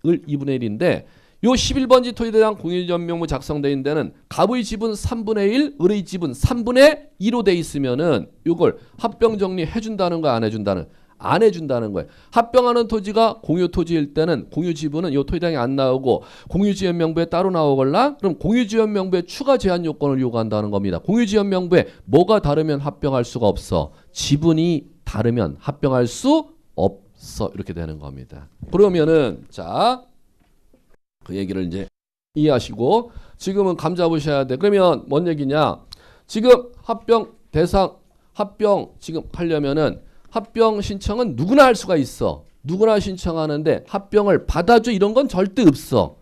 을 2분의 1인데 요 11번지 토지대장 공유지연명부 작성되어 있는 데는 갑의 지분 3분의 1, 을의 지분 3분의 2로 돼 있으면은 요걸 합병 정리 해준다는 거야, 안 해준다는? 안 해준다는 거예요. 합병하는 토지가 공유 토지일 때는 공유 지분은 요 토지당에 안 나오고 공유지연명부에 따로 나오걸라? 그럼 공유지연명부에 추가 제한 요건을 요구한다는 겁니다. 공유지연명부에 뭐가 다르면 합병할 수가 없어. 지분이 다르면 합병할 수 없어. 이렇게 되는 겁니다. 그러면은 자. 그 얘기를 이제 이해하시고 지금은 감 잡으셔야 돼. 그러면 뭔 얘기냐? 지금 합병 대상 합병 지금 하려면은 합병 신청은 누구나 할 수가 있어. 누구나 신청하는데 합병을 받아줘 이런 건 절대 없어.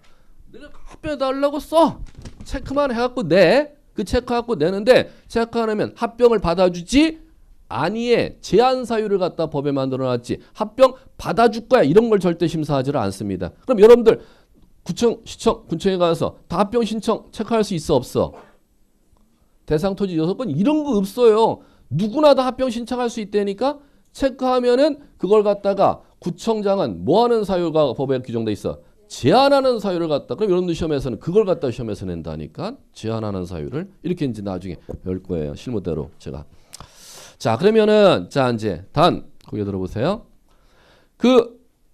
내가 합병해 달라고 써. 체크만 해갖고 내. 그 체크해갖고 내는데 체크 안 하면 합병을 받아주지 아니에 제한 사유를 갖다 법에 만들어놨지. 합병 받아줄 거야 이런 걸 절대 심사하지를 않습니다. 그럼 여러분들 구청, 시청, 군청에 가서 다 합병 신청 체크할 수 있어 없어? 대상 토지 6건 이런 거 없어요. 누구나 다 합병 신청할 수 있다니까 체크하면은 그걸 갖다가 구청장은 뭐 하는 사유가 법에 규정돼 있어? 제한하는 사유를 갖다. 그럼 여러분들 시험에서는 그걸 갖다 시험에서 낸다니까 제한하는 사유를 이렇게 이제 나중에 배울 거예요. 실무대로 제가. 자, 그러면은 자 이제 거기 들어보세요.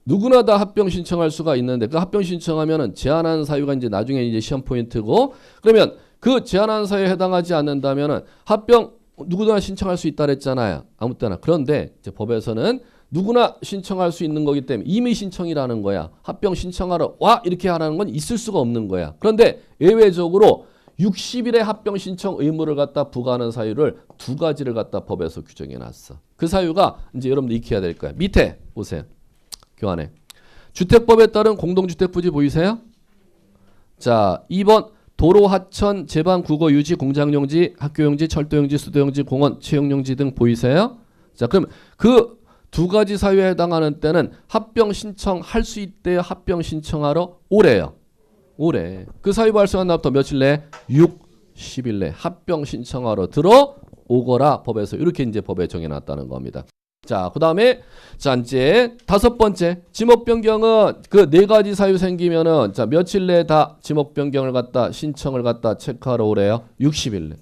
누구나 다 합병 신청할 수가 있는데 그 합병 신청하면은 제한하는 사유가 이제 나중에 이제 시험 포인트고 그러면 그 제한하는 사유에 해당하지 않는다면은 합병 누구나 신청할 수 있다 그랬잖아요. 아무 때나. 그런데 이제 법에서는 누구나 신청할 수 있는 거기 때문에 임의 신청이라는 거야. 합병 신청하러 와 이렇게 하라는 건 있을 수가 없는 거야. 그런데 예외적으로 60일의 합병 신청 의무를 갖다 부과하는 사유를 두 가지를 갖다 법에서 규정해 놨어. 그 사유가 이제 여러분들 익혀야 될 거야. 밑에 보세요. 교환에. 주택법에 따른 공동주택 부지 보이세요? 자, 2번 도로, 하천, 제방, 국어, 유지, 공장용지, 학교용지, 철도용지, 수도용지, 공원, 채용용지 등 보이세요? 자, 그럼 그 두 가지 사유에 해당하는 때는 합병 신청할 수 있대요. 합병 신청하러 오래요. 올해. 그 사유 발생한 날부터 며칠 내? 60일 내 합병 신청하러 들어오거라. 법에서 이렇게 이제 법에 정해놨다는 겁니다. 자, 그 다음에 자 이제 5번째 지목 변경은 그 4가지 사유 생기면은 자 며칠 내에 다 지목 변경을 갖다 신청을 갖다 체크하러 오래요. 60일 내.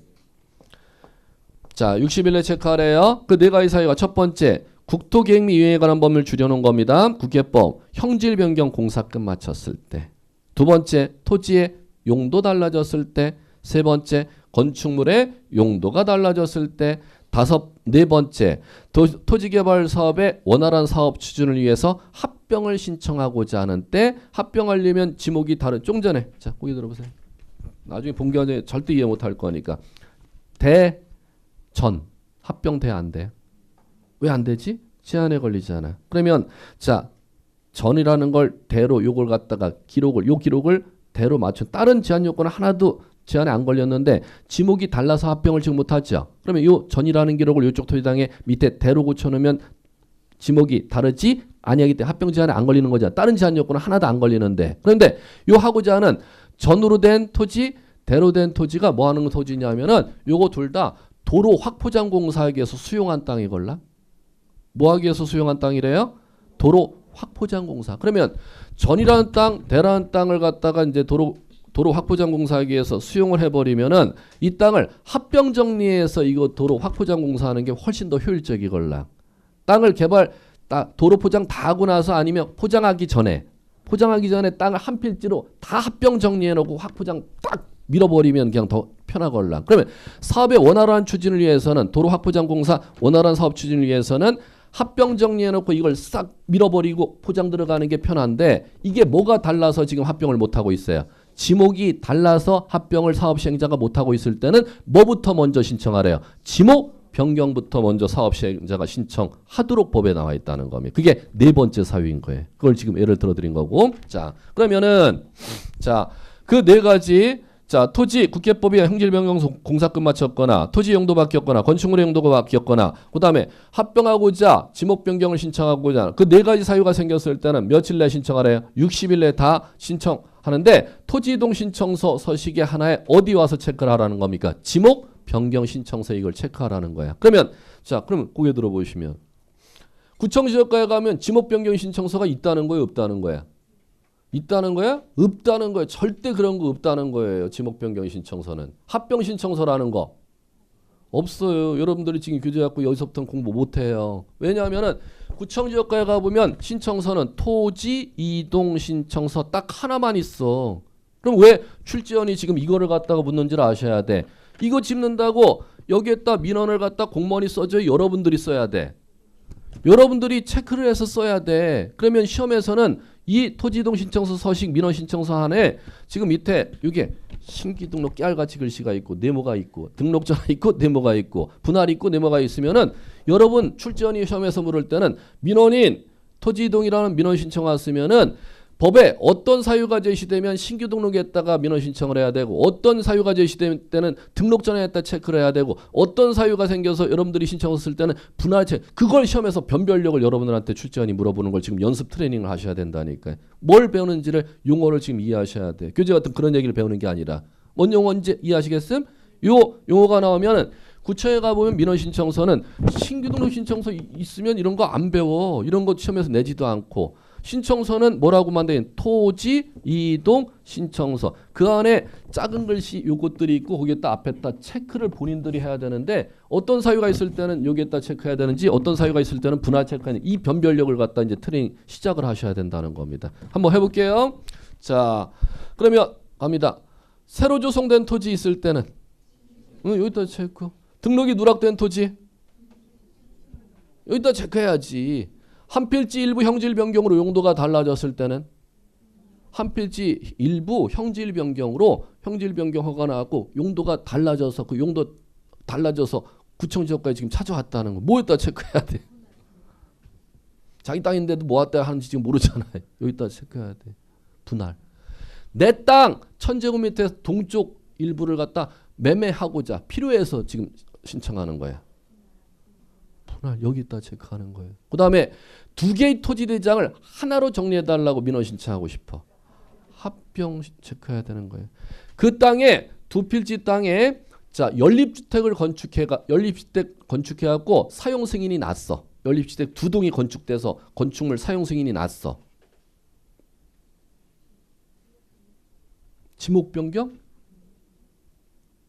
자, 60일 내 체크하래요. 그 4가지 사유가 첫 번째 국토계획 및 이행에 관한 법률 줄여놓은 겁니다. 국계법 형질 변경 공사끝 마쳤을 때. 두 번째 토지의 용도 달라졌을 때. 세 번째 건축물의 용도가 달라졌을 때. 네 번째 토지개발 사업의 원활한 사업 추진을 위해서 합병을 신청하고자 하는 때 합병하려면 지목이 다른 좀 전에 자 거기 들어보세요. 나중에 본교재 절대 이해 못할 거니까 대전 합병돼 안 돼? 왜 안 되지? 제한에 걸리잖아. 그러면 자 전이라는 걸 대로 요걸 갖다가 요 기록을 대로 맞춘 다른 제한 요건은 하나도 제한에 안 걸렸는데 지목이 달라서 합병을 지금 못하죠. 그러면 요 전이라는 기록을 요쪽 토지당에 밑에 대로 고쳐놓으면 지목이 다르지 아니하기 때문에 합병 제한에 안 걸리는 거잖아. 다른 제한 요건은 하나도 안 걸리는데 그런데 요 하고자 하는 전으로 된 토지 대로 된 토지가 뭐 하는 토지냐면은 요거 둘 다 도로 확포장 공사하기 위해서 수용한 땅이 걸라. 뭐 하기 위해서 수용한 땅이래요? 도로 확포장 공사. 그러면 전이라는 땅, 대라는 땅을 갖다가 이제 도로 확포장 공사하기 위해서 수용을 해버리면은 이 땅을 합병 정리해서 이거 도로 확포장 공사하는 게 훨씬 더 효율적이걸라. 땅을 도로 포장 다 하고 나서 아니면 포장하기 전에 땅을 한 필지로 다 합병 정리해놓고 확포장 딱 밀어버리면 그냥 더 편하걸라. 그러면 사업의 원활한 추진을 위해서는 도로 확포장 공사 원활한 사업 추진을 위해서는 합병 정리해놓고 이걸 싹 밀어버리고 포장 들어가는 게 편한데 이게 뭐가 달라서 지금 합병을 못하고 있어요. 지목이 달라서 합병을 사업 시행자가 못하고 있을 때는 뭐부터 먼저 신청하래요? 지목 변경부터 먼저 사업 시행자가 신청하도록 법에 나와 있다는 겁니다. 그게 네 번째 사유인 거예요. 그걸 지금 예를 들어드린 거고. 자, 그러면은 그 네 가지 토지 국계법에 형질 변경 공사권 맞췄거나 토지 용도 바뀌었거나 건축물의 용도가 바뀌었거나 그다음에 합병하고자 지목 변경을 신청하고자 그 네 가지 사유가 생겼을 때는 며칠 내에 신청하래요? 60일 내에 다 신청하는데 토지 이동 신청서 서식에 하나에 어디 와서 체크를 하라는 겁니까? 지목 변경 신청서 이걸 체크하라는 거야. 그러면 그럼 고개 들어보시면 구청지역과에 가면 지목 변경 신청서가 있다는 거예요, 없다는 거야? 있다는 거야? 없다는 거예요. 절대 그런 거 없다는 거예요. 지목 변경 신청서는. 합병 신청서라는 거 없어요. 여러분들이 지금 교재갖고 여기서부터는 공부 못해요. 왜냐하면은 구청지역과에 가보면 신청서는 토지 이동 신청서 딱 하나만 있어. 그럼 왜 출지원이 지금 이거를 갖다가 묻는지를 아셔야 돼. 이거 짚는다고 여기에다 민원을 갖다 공무원이 써줘요? 여러분들이 써야 돼? 여러분들이 체크를 해서 써야 돼. 그러면 시험에서는 이 토지이동 신청서 서식 민원 신청서 안에 지금 밑에 이게 신규 등록 깨알같이 글씨가 있고 네모가 있고 등록전화 있고 네모가 있고 분할 있고 네모가 있으면은 여러분 출지원이 시험에서 물을 때는 민원인 토지이동이라는 민원 신청 왔으면은 법에 어떤 사유가 제시되면 신규 등록에다가 민원 신청을 해야 되고 어떤 사유가 제시될 때는 등록전에다 체크를 해야 되고 어떤 사유가 생겨서 여러분들이 신청을 쓸 때는 분할 체크 그걸 시험에서 변별력을 여러분들한테 출제원이 물어보는 걸 지금 연습 트레이닝을 하셔야 된다니까요. 뭘 배우는지를 용어를 지금 이해하셔야 돼. 교재 같은 그런 얘기를 배우는 게 아니라 뭔 용어인지 이해하시겠음? 요 용어가 나오면은 구청에 가보면 민원 신청서는 신규 등록 신청서 있으면 이런 거 안 배워. 이런 거 시험에서 내지도 않고 신청서는 뭐라고만 돼 있는 토지 이동 신청서 그 안에 작은 글씨 요것들이 있고 거기에다 앞에다 체크를 본인들이 해야 되는데 어떤 사유가 있을 때는 여기에다 체크해야 되는지 어떤 사유가 있을 때는 분할 체크하는 이 변별력을 갖다 이제 트레이닝 시작을 하셔야 된다는 겁니다. 한번 해볼게요. 자 그러면 갑니다. 새로 조성된 토지 있을 때는 여기다 체크. 등록이 누락된 토지 여기다 체크해야지. 한 필지 일부 형질 변경으로 용도가 달라졌을 때는 한 필지 일부 형질 변경으로 형질 변경 허가 나왔고 용도가 달라져서 그 용도 달라져서 구청지역까지 지금 찾아왔다는 거 뭐에다 체크해야 돼? 자기 땅인데도 뭐 왔다 하는지 지금 모르잖아요. 여기다 체크해야 돼. 분할. 내 땅 1000제곱미터 동쪽 일부를 갖다 매매하고자 필요해서 지금 신청하는 거야. 여기다 체크하는 거예요. 그 다음에 두 개의 토지 대장을 하나로 정리해달라고 민원 신청하고 싶어. 합병 체크해야 되는 거예요. 그 땅에 두 필지 땅에 연립주택을 연립주택 건축해갖고 사용 승인이 났어. 연립주택 두 동이 건축돼서 건축물 사용 승인이 났어. 지목 변경?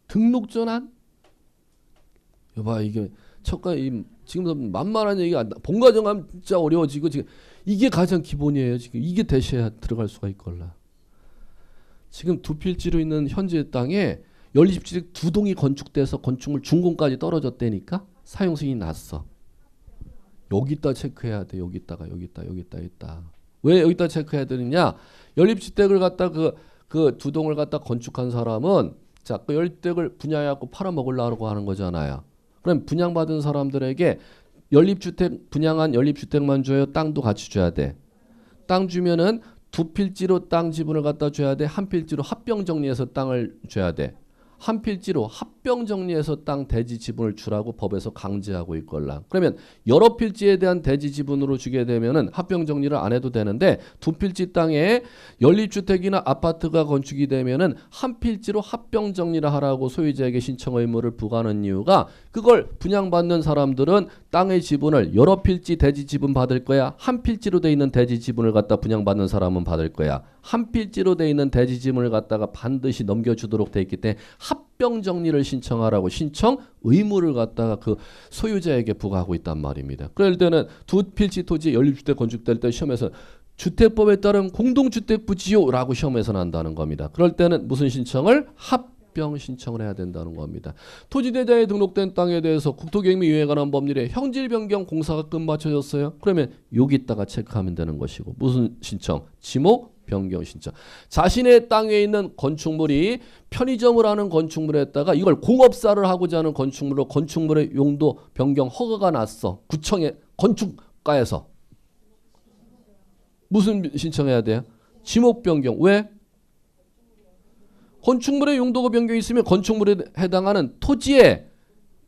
등록 전환? 여봐 이게 첫가 지금 만만한 얘기가 안 나. 본과정하면 진짜 어려워지고 지금 이게 가장 기본이에요. 지금 이게 대시해야 들어갈 수가 있걸라. 지금 두 필지로 있는 현재 땅에 연립주택 두 동이 건축돼서 건축물 준공까지 떨어졌다니까 사용 승인이 났어. 여기다 체크해야 돼. 여기다가 여기다. 왜 여기다 체크해야 되느냐? 연립주택을 갖다 그 두 동을 갖다 건축한 사람은 그 연립주택을 분양해갖고 팔아먹으려고 하는 거잖아요. 그럼 분양받은 사람들에게 연립주택 분양한 연립주택만 줘요? 땅도 같이 줘야 돼. 땅 주면은 두 필지로 땅 지분을 갖다 줘야 돼? 한 필지로 합병 정리해서 땅을 줘야 돼? 한 필지로 합병 정리해서 땅 대지 지분을 주라고 법에서 강제하고 있걸라. 그러면 여러 필지에 대한 대지 지분으로 주게 되면은 합병 정리를 안 해도 되는데 두 필지 땅에 연립주택이나 아파트가 건축이 되면은 한 필지로 합병 정리를 하라고 소유자에게 신청 의무를 부과하는 이유가 그걸 분양받는 사람들은 땅의 지분을 여러 필지 대지 지분 받을 거야. 한 필지로 돼 있는 대지 지분을 갖다 분양받는 사람은 받을 거야. 한 필지로 돼 있는 대지 지분을 갖다가 반드시 넘겨주도록 돼 있기 때문에 합병 정리를 신청하라고 신청 의무를 갖다가 그 소유자에게 부과하고 있단 말입니다. 그럴 때는 두 필지 토지 연립주택 건축될 때 시험에서 주택법에 따른 공동주택 부지요라고 시험에서 난다는 겁니다. 그럴 때는 무슨 신청을? 합병 신청을 해야 된다는 겁니다. 토지대장에 등록된 땅에 대해서 국토개혁위에 관한 법률에 형질 변경 공사가 끝마쳐졌어요. 그러면 여기다가 체크하면 되는 것이고 무슨 신청? 지목 변경 신청. 자신의 땅에 있는 건축물이 편의점을 하는 건축물에다가 이걸 공업사를 하고자 하는 건축물로 건축물의 용도 변경 허가가 났어. 구청의 건축가에서. 무슨 신청해야 돼요? 지목 변경. 왜? 건축물의 용도가 변경이 있으면 건축물에 해당하는 토지의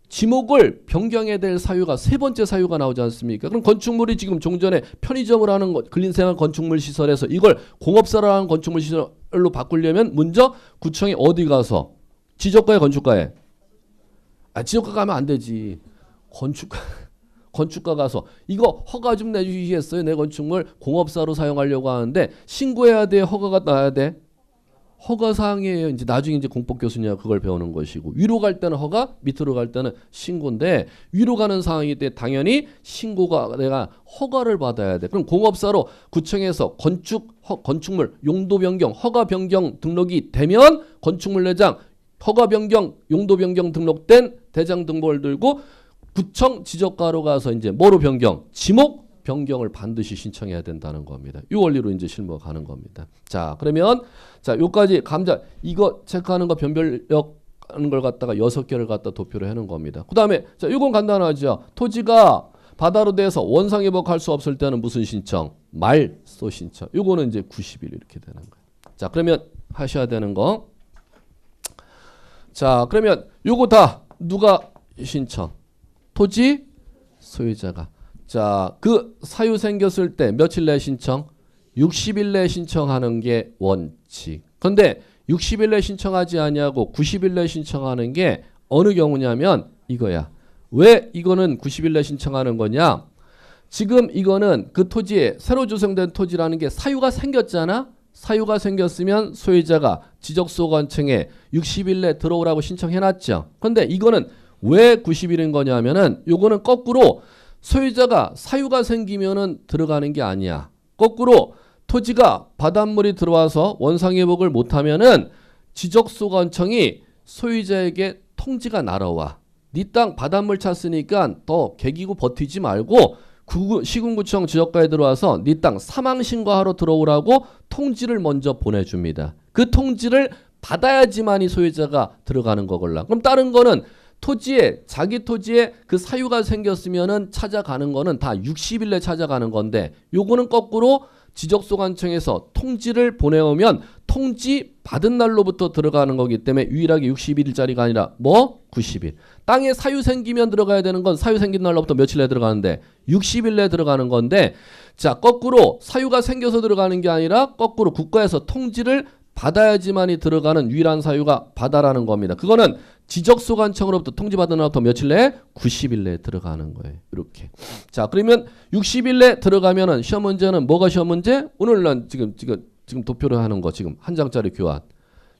지목을 변경해야 될 사유가 세 번째 사유가 나오지 않습니까? 그럼 건축물이 지금 종전에 편의점을 하는 근린생활 건축물 시설에서 이걸 공업사를 하는 건축물 시설로 바꾸려면 먼저 구청에 어디 가서 지적가에 건축가에? 지적가 가면 안 되지. 건축가 가서 이거 허가 좀 내주시겠어요? 내 건축물 공업사로 사용하려고 하는데 신고해야 돼? 허가가 나야 돼? 허가 사항이에요. 이제 나중에 이제 공법 교수냐 그걸 배우는 것이고 위로 갈 때는 허가, 밑으로 갈 때는 신고인데 위로 가는 상황일 때 당연히 신고가 내가 허가를 받아야 돼. 그럼 공업사로 구청에서 건축물 용도 변경, 허가 변경 등록이 되면 건축물 내장 허가 변경, 용도 변경 등록된 대장 등본을 들고 구청 지적가로 가서 이제 뭐로 변경? 지목 변경을 반드시 신청해야 된다는 겁니다. 이 원리로 이제 실무가 가는 겁니다. 자, 그러면 자, 요까지 감자 이거 체크하는 거 변별력 하는 걸 갖다가 6개를 갖다 도표를 해놓은 겁니다. 그다음에 자, 이건 간단하죠. 토지가 바다로 돼서 원상 회복할 수 없을 때는 무슨 신청? 말소 신청. 요거는 이제 90일 이렇게 되는 거예요. 자, 그러면 하셔야 되는 거. 자, 그러면 요거 다 누가 신청? 토지 소유자가. 자, 그 사유 생겼을 때 며칠 내에 신청? 60일 내에 신청하는 게 원칙. 근데 60일 내에 신청하지 아니하고 90일 내에 신청하는 게 어느 경우냐면 이거야. 왜 이거는 90일 내에 신청하는 거냐? 지금 이거는 그 토지에 새로 조성된 토지라는 게 사유가 생겼잖아. 사유가 생겼으면 소유자가 지적소관청에 60일 내에 들어오라고 신청해놨죠. 근데 이거는 왜 90일인 거냐면은 요거는 거꾸로 소유자가 사유가 생기면은 들어가는 게 아니야. 거꾸로 토지가 바닷물이 들어와서 원상회복을 못하면은 지적소관청이 소유자에게 통지가 날아와. 네 땅 바닷물 찼으니까 더 개기고 버티지 말고 시군구청 지적가에 들어와서 네 땅 사망신고하러 들어오라고 통지를 먼저 보내줍니다. 그 통지를 받아야지만이 소유자가 들어가는 거걸라. 그럼 다른 거는 자기 토지에 그 사유가 생겼으면은 찾아가는 거는 다 60일 내 찾아가는 건데 요거는 거꾸로 지적소관청에서 통지를 보내오면 통지 받은 날로부터 들어가는 거기 때문에 유일하게 61일짜리가 아니라 뭐? 90일. 땅에 사유 생기면 들어가야 되는 건 사유 생긴 날로부터 며칠 내에 들어가는데 60일 내에 들어가는 건데 자, 거꾸로 사유가 생겨서 들어가는 게 아니라 거꾸로 국가에서 통지를 받아야지만이 들어가는 유일한 사유가 바다라는 겁니다. 그거는 지적소관청으로부터 통지받은 날부터 며칠 내에? 90일 내에 들어가는 거예요. 이렇게. 자, 그러면 60일 내에 들어가면은 시험 문제는 뭐가 시험 문제? 오늘은 지금 도표를 하는 거 지금 한 장짜리 교환.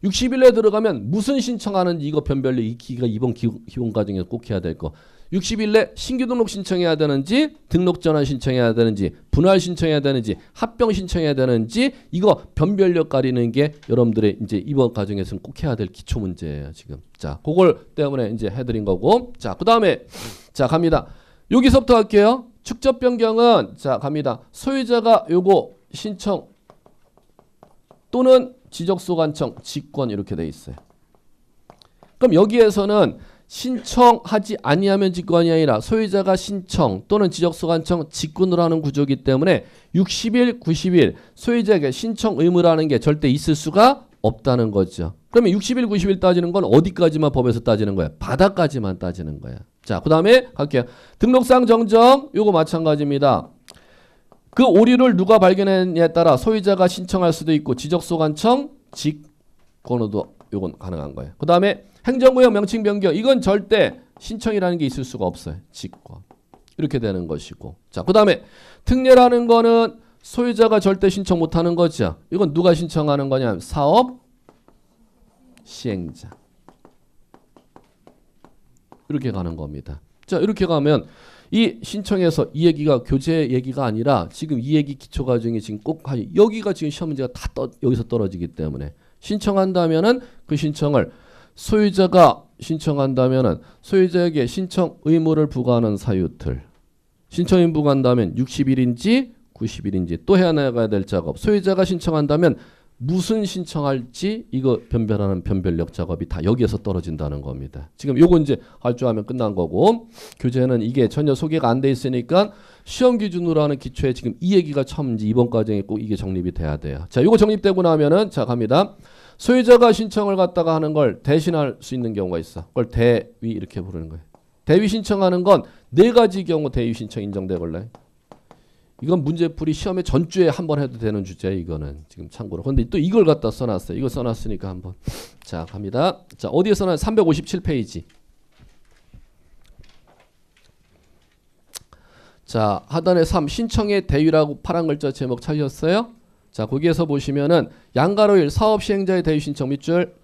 60일 내에 들어가면 무슨 신청하는지 이거 변별로 익히기가 이번 기본 과정에서 꼭 해야 될 거. 60일 내 신규 등록 신청해야 되는지 등록 전환 신청해야 되는지 분할 신청해야 되는지 합병 신청해야 되는지 이거 변별력 가리는 게 여러분들의 이제 이번 과정에서는 꼭 해야 될 기초 문제예요, 지금. 자, 그걸 때문에 이제 해드린 거고. 자, 그다음에 자, 갑니다. 여기서부터 할게요. 축적 변경은 자, 갑니다. 소유자가 요거 신청 또는 지적소관청 직권 이렇게 돼 있어요. 그럼 여기에서는 신청하지 아니하면 직권이 아니라 소유자가 신청 또는 지적소관청 직권으로 하는 구조이기 때문에 60일, 90일 소유자에게 신청 의무라는 게 절대 있을 수가 없다는 거죠. 그러면 60일, 90일 따지는 건 어디까지만 법에서 따지는 거야? 바닥까지만 따지는 거야. 자, 그 다음에 갈게요. 등록상 정정 요거 마찬가지입니다. 그 오류를 누가 발견했냐에 따라 소유자가 신청할 수도 있고 지적소관청 직권으로도 요건 가능한 거예요. 그 다음에 행정구역 명칭 변경 이건 절대 신청이라는 게 있을 수가 없어요. 직권 이렇게 되는 것이고 자 그 다음에 특례라는 거는 소유자가 절대 신청 못하는 거죠. 이건 누가 신청하는 거냐 사업 시행자 이렇게 가는 겁니다. 자 이렇게 가면 이 신청에서 이 얘기가 교재 얘기가 아니라 지금 이 얘기 기초과정이 지금 꼭 여기가 지금 시험 문제가 다 여기서 떨어지기 때문에 신청한다면은 그 신청을 소유자가 신청한다면은 소유자에게 신청 의무를 부과하는 사유들 신청 의무 부과한다면 60일인지 90일인지 또 해야 나가야 될 작업 소유자가 신청한다면 무슨 신청할지 이거 변별하는 변별력 작업이 다 여기에서 떨어진다는 겁니다. 지금 요거 이제 할 줄 알면 끝난 거고 교재는 이게 전혀 소개가 안 돼 있으니까 시험 기준으로 하는 기초에 지금 이 얘기가 처음 이제 이번 과정에 꼭 이게 정립이 돼야 돼요. 자, 요거 정립되고 나면은 자 갑니다. 소유자가 신청을 갖다가 하는 걸 대신할 수 있는 경우가 있어. 그걸 대위 이렇게 부르는 거예요. 대위 신청하는 건 네 가지 경우 대위 신청 인정되걸래. 이건 문제풀이 시험에 전주에 한번 해도 되는 주제예요. 이거는 지금 참고로. 근데 또 이걸 갖다 써놨어요. 이거 써놨으니까 한번. 자 갑니다. 자 어디에 써놨? 357페이지. 자 하단에 3 신청의 대위라고 파란 글자 제목 찾으셨어요? 자 거기에서 보시면은 양가로일 사업시행자의 대위 신청 밑줄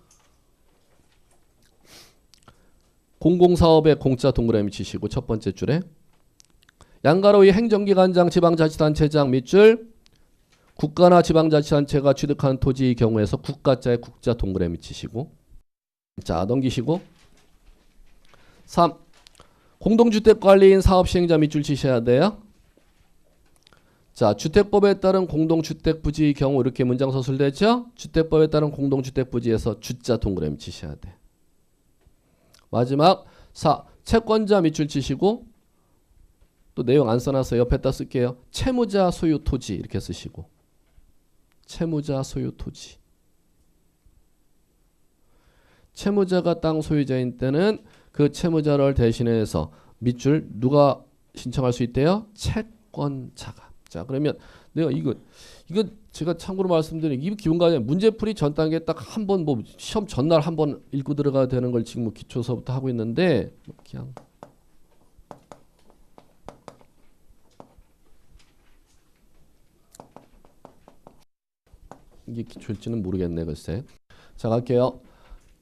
공공사업의 공짜 동그라미 치시고 첫 번째 줄에 양가로의 행정기관장 지방자치단체장 밑줄 국가나 지방자치단체가 취득한 토지의 경우에서 국가자의 국자 동그라미 치시고 자 넘기시고 3 공동주택관리인 사업시행자 밑줄 치셔야 돼요. 자 주택법에 따른 공동주택부지의 경우 이렇게 문장 서술되죠. 주택법에 따른 공동주택부지에서 주자 동그라미 치셔야 돼. 마지막 4 채권자 밑줄 치시고 또 내용 안 써놔서 옆에다 쓸게요. 채무자 소유 토지 이렇게 쓰시고 채무자 소유 토지 채무자가 땅 소유자인 때는 그 채무자를 대신해서 밑줄 누가 신청할 수 있대요? 채권자가. 자 그러면 내가 이거 제가 참고로 말씀드린 이 기본과정 문제풀이 전 단계 딱 한 번 뭐 시험 전날 한 번 읽고 들어가야 되는 걸 지금 뭐 기초서부터 하고 있는데 그냥 이게 기초일지는 모르겠네 글쎄. 자 갈게요.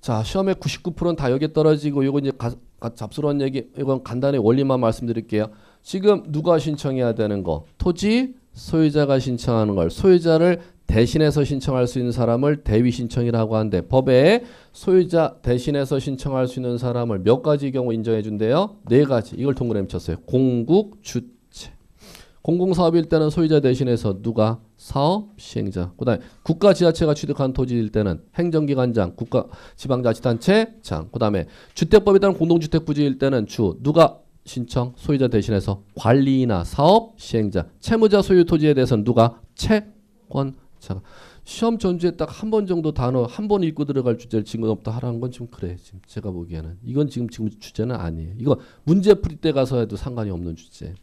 자 시험에 99%는 다 여기에 떨어지고 이거 이제 잡스러운 얘기 이건 간단히 원리만 말씀드릴게요. 지금 누가 신청해야 되는 거 토지 소유자가 신청하는 걸 소유자를 대신해서 신청할 수 있는 사람을 대위 신청이라고 하는데 법에 소유자 대신해서 신청할 수 있는 사람을 몇 가지 경우 인정해 준대요? 네 가지. 이걸 동그라미 쳤어요. 공국 주체. 공공사업일 때는 소유자 대신해서 누가? 사업 시행자. 그다음에 국가 지자체가 취득한 토지일 때는 행정기관장, 국가 지방자치단체장. 그다음에 주택법에 따른 공동주택부지일 때는 주 누가 신청 소유자 대신해서 관리나 사업 시행자. 채무자 소유 토지에 대해서는 누가? 채권자가. 시험 전주에 딱 한 번 정도 단어 한 번 읽고 들어갈 주제를 지금부터 하라는 건 좀 그래. 지금 제가 보기에는 이건 지금 주제는 아니에요. 이거 문제풀이 때 가서 해도 상관이 없는 주제.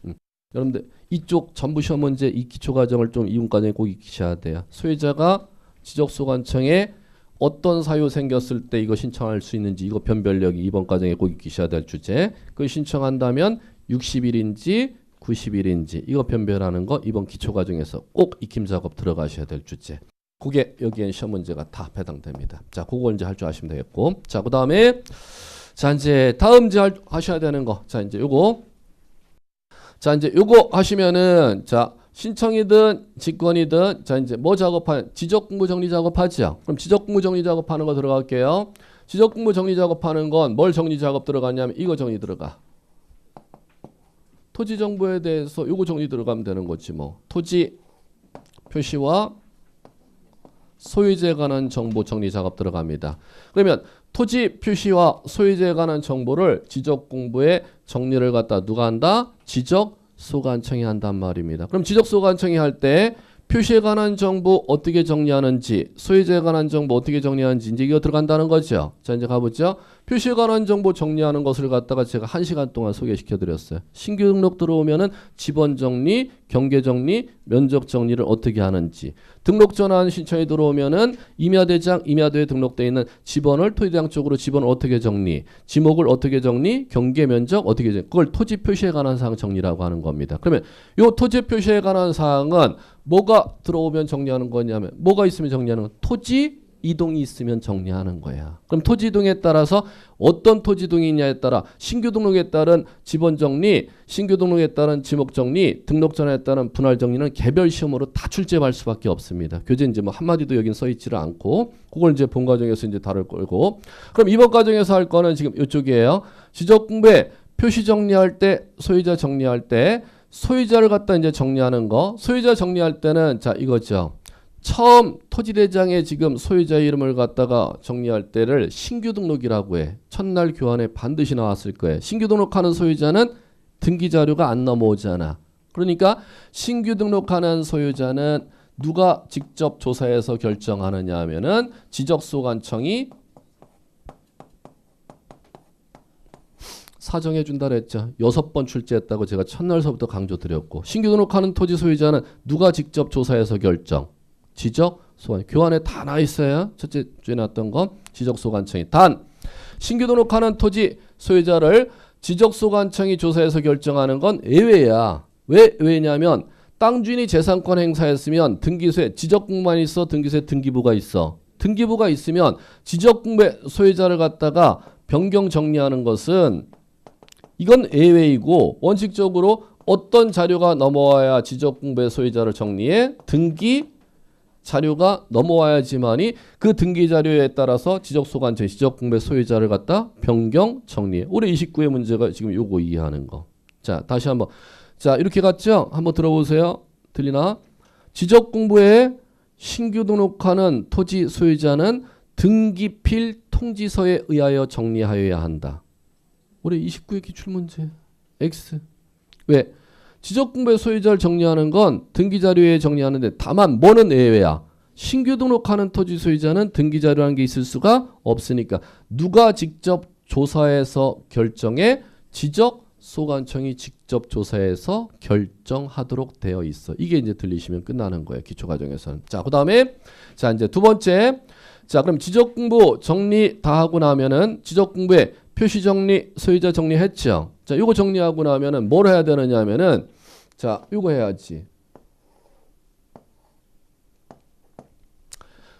여러분들 이쪽 전부 시험 문제 이 기초과정을 좀 이문과정에 꼭 익히셔야 돼요. 소유자가 지적소관청에 어떤 사유 생겼을 때 이거 신청할 수 있는지 이거 변별력이 이번 과정에 꼭 익히셔야 될 주제. 그걸 신청한다면 60일인지 90일인지 이거 변별하는 거 이번 기초과정에서 꼭 익힘 작업 들어가셔야 될 주제. 그게 여기엔 시험 문제가 다 배당됩니다. 자, 그걸 이제 할 줄 아시면 되겠고. 자, 그 다음에 자 이제 다음 이제 하셔야 되는 거. 자 이제 요거. 자 이제 요거 하시면은 자 신청이든 직권이든 자 이제 뭐 작업하는 지적공부 정리 작업하죠. 그럼 지적공부 정리 작업하는 거 들어갈게요. 지적공부 정리 작업하는 건 뭘 정리 작업 들어가냐면 이거 정리 들어가. 토지 정보에 대해서 요거 정리 들어가면 되는 거지 뭐. 토지 표시와 소유자에 관한 정보 정리 작업 들어갑니다. 그러면 토지 표시와 소유자에 관한 정보를 지적 공부에 정리를 갖다 누가 한다? 지적 소관청이 한단 말입니다. 그럼 지적 소관청이 할 때 표시에 관한 정보 어떻게 정리하는지, 소유자에 관한 정보 어떻게 정리하는지 이제 이거 들어간다는 거죠. 자, 이제 가보죠. 표시에 관한 정보 정리하는 것을 갖다가 제가 1시간 동안 소개시켜 드렸어요. 신규 등록 들어오면은 지번 정리, 경계 정리, 면적 정리를 어떻게 하는지, 등록 전환 신청이 들어오면은 임야대장, 임야도에 등록되어 있는 지번을 토지대장 쪽으로 지번을 어떻게 정리, 지목을 어떻게 정리, 경계 면적 어떻게 정리, 그걸 토지 표시에 관한 사항 정리라고 하는 겁니다. 그러면 요 토지 표시에 관한 사항은 뭐가 들어오면 정리하는 거냐면, 뭐가 있으면 정리하는 거? 토지 이동이 있으면 정리하는 거야. 그럼 토지 이동에 따라서 어떤 토지 이동이 있냐에 따라 신규 등록에 따른 지번 정리, 신규 등록에 따른 지목 정리, 등록 전환에 따른 분할 정리는 개별 시험으로 다 출제할 수밖에 없습니다. 교재 이제 뭐 한마디도 여긴 써 있지를 않고 그걸 이제 본 과정에서 이제 다룰 거고. 그럼 이번 과정에서 할 거는 지금 이쪽이에요. 지적 공부에 표시 정리할 때, 소유자 정리할 때 소유자를 갖다 이제 정리하는 거. 소유자 정리할 때는 자 이거죠. 처음 토지대장에 지금 소유자 이름을 갖다가 정리할 때를 신규 등록이라고 해. 첫날 교환에 반드시 나왔을 거예요. 신규 등록하는 소유자는 등기 자료가 안 넘어오잖아. 그러니까 신규 등록하는 소유자는 누가 직접 조사해서 결정하느냐 하면은 지적소관청이 사정해 준다 그랬죠. 6번 출제했다고 제가 첫날서부터 강조드렸고, 신규 등록하는 토지 소유자는 누가 직접 조사해서 결정, 지적 소관, 교환에 다 나와 있어요. 첫째 주에 나왔던 건 지적 소관청이. 단 신규 등록하는 토지 소유자를 지적 소관청이 조사해서 결정하는 건 예외야. 왜 예외냐면 땅 주인이 재산권 행사했으면 등기소에 지적공만 있어, 등기소에 등기부가 있어. 등기부가 있으면 지적공부의 소유자를 갖다가 변경 정리하는 것은 이건 예외이고, 원칙적으로 어떤 자료가 넘어와야 지적공부의 소유자를 정리해? 등기 자료가 넘어와야지만이 그 등기 자료에 따라서 지적소관청, 지적공부의 소유자를 갖다 변경 정리해. 올해 29의 문제가 지금 요거 이해하는 거. 자, 다시 한번. 자, 이렇게 갔죠? 한번 들어보세요. 들리나? 지적공부에 신규 등록하는 토지 소유자는 등기필 통지서에 의하여 정리하여야 한다. 올해 29의 기출문제 X. 왜? 지적공부의 소유자를 정리하는 건 등기자료에 정리하는데 다만 뭐는 예외야? 신규 등록하는 토지 소유자는 등기자료라는 게 있을 수가 없으니까 누가 직접 조사해서 결정해? 지적소관청이 직접 조사해서 결정하도록 되어 있어. 이게 이제 들리시면 끝나는 거예요. 기초과정에서는. 자, 그 다음에 자 이제 두 번째. 자, 그럼 지적공부 정리 다 하고 나면은 지적공부에 표시 정리, 소유자 정리했죠. 자, 요거 정리하고 나면은 뭘 해야 되느냐 하면은 자, 요거 해야지.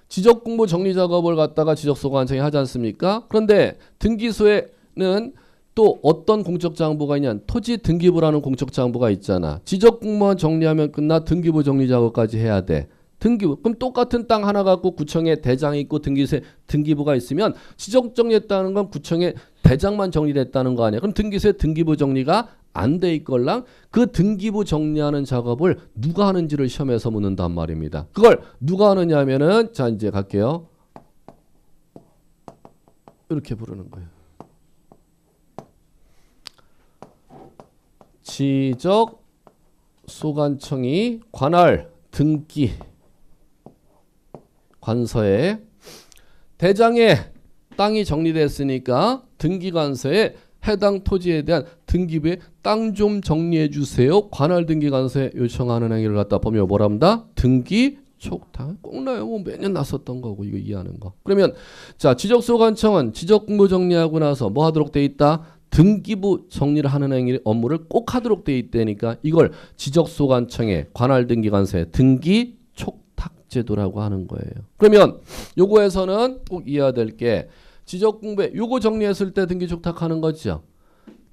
지적공부 정리 작업을 갖다가 지적소관청이 하지 않습니까? 그런데 등기소에는 또 어떤 공적장부가 있냐? 토지 등기부라는 공적장부가 있잖아. 지적공무원 정리하면 끝나 등기부 정리 작업까지 해야 돼. 등기부. 그럼 똑같은 땅 하나 갖고 구청에 대장이 있고 등기소에 등기부가 있으면 지적 정리했다는 건 구청에 대장만 정리됐다는 거 아니야. 그럼 등기소에 등기부 정리가 안 돼 있걸랑 그 등기부 정리하는 작업을 누가 하는지를 시험에서 묻는단 말입니다. 그걸 누가 하느냐 하면은 자 이제 갈게요. 이렇게 부르는 거예요. 지적 소관청이 관할 등기 관서에 대장에 땅이 정리됐으니까 등기관서에 해당 토지에 대한 등기부에 땅 좀 정리해 주세요. 관할 등기관서에 요청하는 행위를 갖다 보면 뭐라 합니다? 등기 촉탁. 꼭 나요. 뭐 매년 났었던 거고 이거 이해하는 거. 그러면 자 지적소관청은 지적공부 정리하고 나서 뭐 하도록 돼 있다? 등기부 정리를 하는 행위 업무를 꼭 하도록 돼 있다니까 이걸 지적소관청의 관할 등기관서에 등기 촉탁 제도라고 하는 거예요. 그러면 요거에서는 꼭 이해해야 될 게 지적공부에 요거 정리했을 때 등기 촉탁하는 거죠.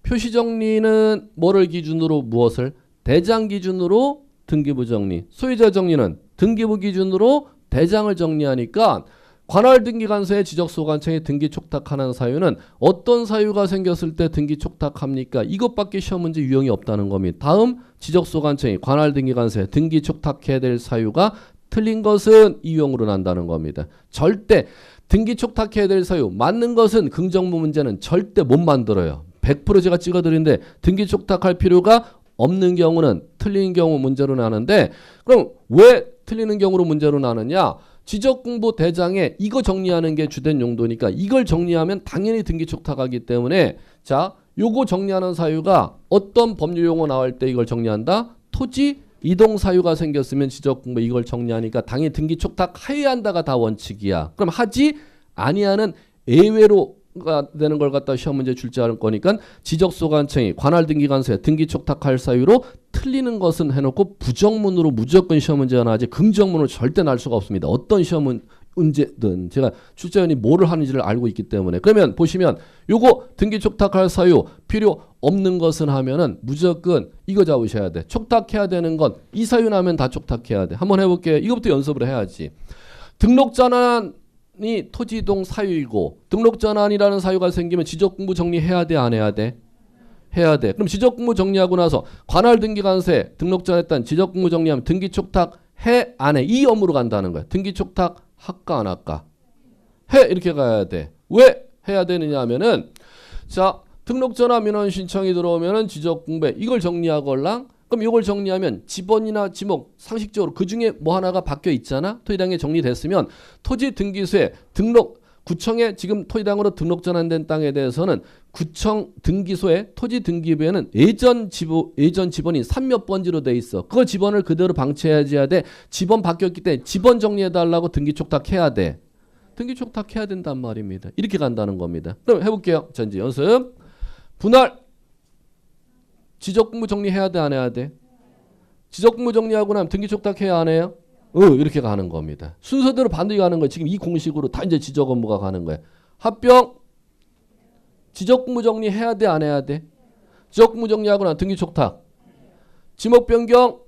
표시 정리는 뭐를 기준으로 무엇을? 대장 기준으로 등기부 정리. 소유자 정리는 등기부 기준으로 대장을 정리하니까 관할 등기관서에 지적소관청에 등기 촉탁하는 사유는 어떤 사유가 생겼을 때 등기 촉탁합니까? 이것밖에 시험 문제 유형이 없다는 겁니다. 다음 지적소관청이 관할 등기관서에 등기 촉탁해야 될 사유가 틀린 것은 이용으로 난다는 겁니다. 절대 등기 촉탁해야 될 사유 맞는 것은 긍정무 문제는 절대 못 만들어요. 100% 제가 찍어드리는데 등기 촉탁할 필요가 없는 경우는 틀린 경우 문제로 나는데 그럼 왜 틀리는 경우로 문제로 나느냐? 지적공부 대장에 이거 정리하는 게 주된 용도니까 이걸 정리하면 당연히 등기 촉탁하기 때문에 자 요거 정리하는 사유가 어떤 법률 용어 나올 때 이걸 정리한다? 토지 이동 사유가 생겼으면 지적공부 이걸 정리하니까 당연히 등기 촉탁해야 한다가 다 원칙이야. 그럼 하지 아니하는 예외로가 되는 걸 갖다 시험 문제 줄지 않을 거니까 지적소관청이 관할등기관서에 등기 촉탁할 사유로 틀리는 것은 해놓고 부정문으로 무조건 시험 문제가 나지 긍정문으로 절대 날 수가 없습니다. 어떤 시험 문제든 제가 출제원이 뭐를 하는지를 알고 있기 때문에 그러면 보시면 요거 등기 촉탁할 사유 필요 없는 것은 하면은 무조건 이거 잡으셔야 돼. 촉탁해야 되는 건 이 사유 나면 다 촉탁해야 돼. 한번 해볼게요. 이거부터 연습을 해야지. 등록전환이 토지이동 사유이고 등록전환이라는 사유가 생기면 지적공부 정리해야 돼 안 해야 돼? 해야 돼. 그럼 지적공부 정리하고 나서 관할등기관서에 등록전환했다는 지적공부 정리하면 등기 촉탁 해 안 해? 이 업무로 간다는 거야. 등기 촉탁 할까 안 할까? 해 이렇게 가야 돼. 왜 해야 되느냐 하면은 자 등록전환 민원 신청이 들어오면은 지적공부에 이걸 정리하걸랑 그럼 이걸 정리하면 지번이나 지목 상식적으로 그 중에 뭐 하나가 바뀌어 있잖아. 토지당에 정리됐으면 토지 등기소에 등록 구청에 지금 토지당으로 등록 전환된 땅에 대해서는 구청 등기소에 토지 등기부에는 예전 지번이 3몇 번지로 돼 있어. 그 지번을 그대로 방치해야 돼. 지번 바뀌었기 때문에 지번 정리해 달라고 등기 촉탁해야 돼. 등기 촉탁해야 된단 말입니다. 이렇게 간다는 겁니다. 그럼 해볼게요. 자 이제 연습. 분할 지적공부 정리해야 돼 안 해야 돼? 지적공부 정리하고 나면 등기 촉탁해야 안 해요? 이렇게 가는 겁니다. 순서대로 반드시 가는 거예요. 지금 이 공식으로 다 이제 지적 업무가 가는 거예요. 합병 지적공부 정리해야 돼 안 해야 돼? 지적공부 정리하고 나면 등기 촉탁. 지목 변경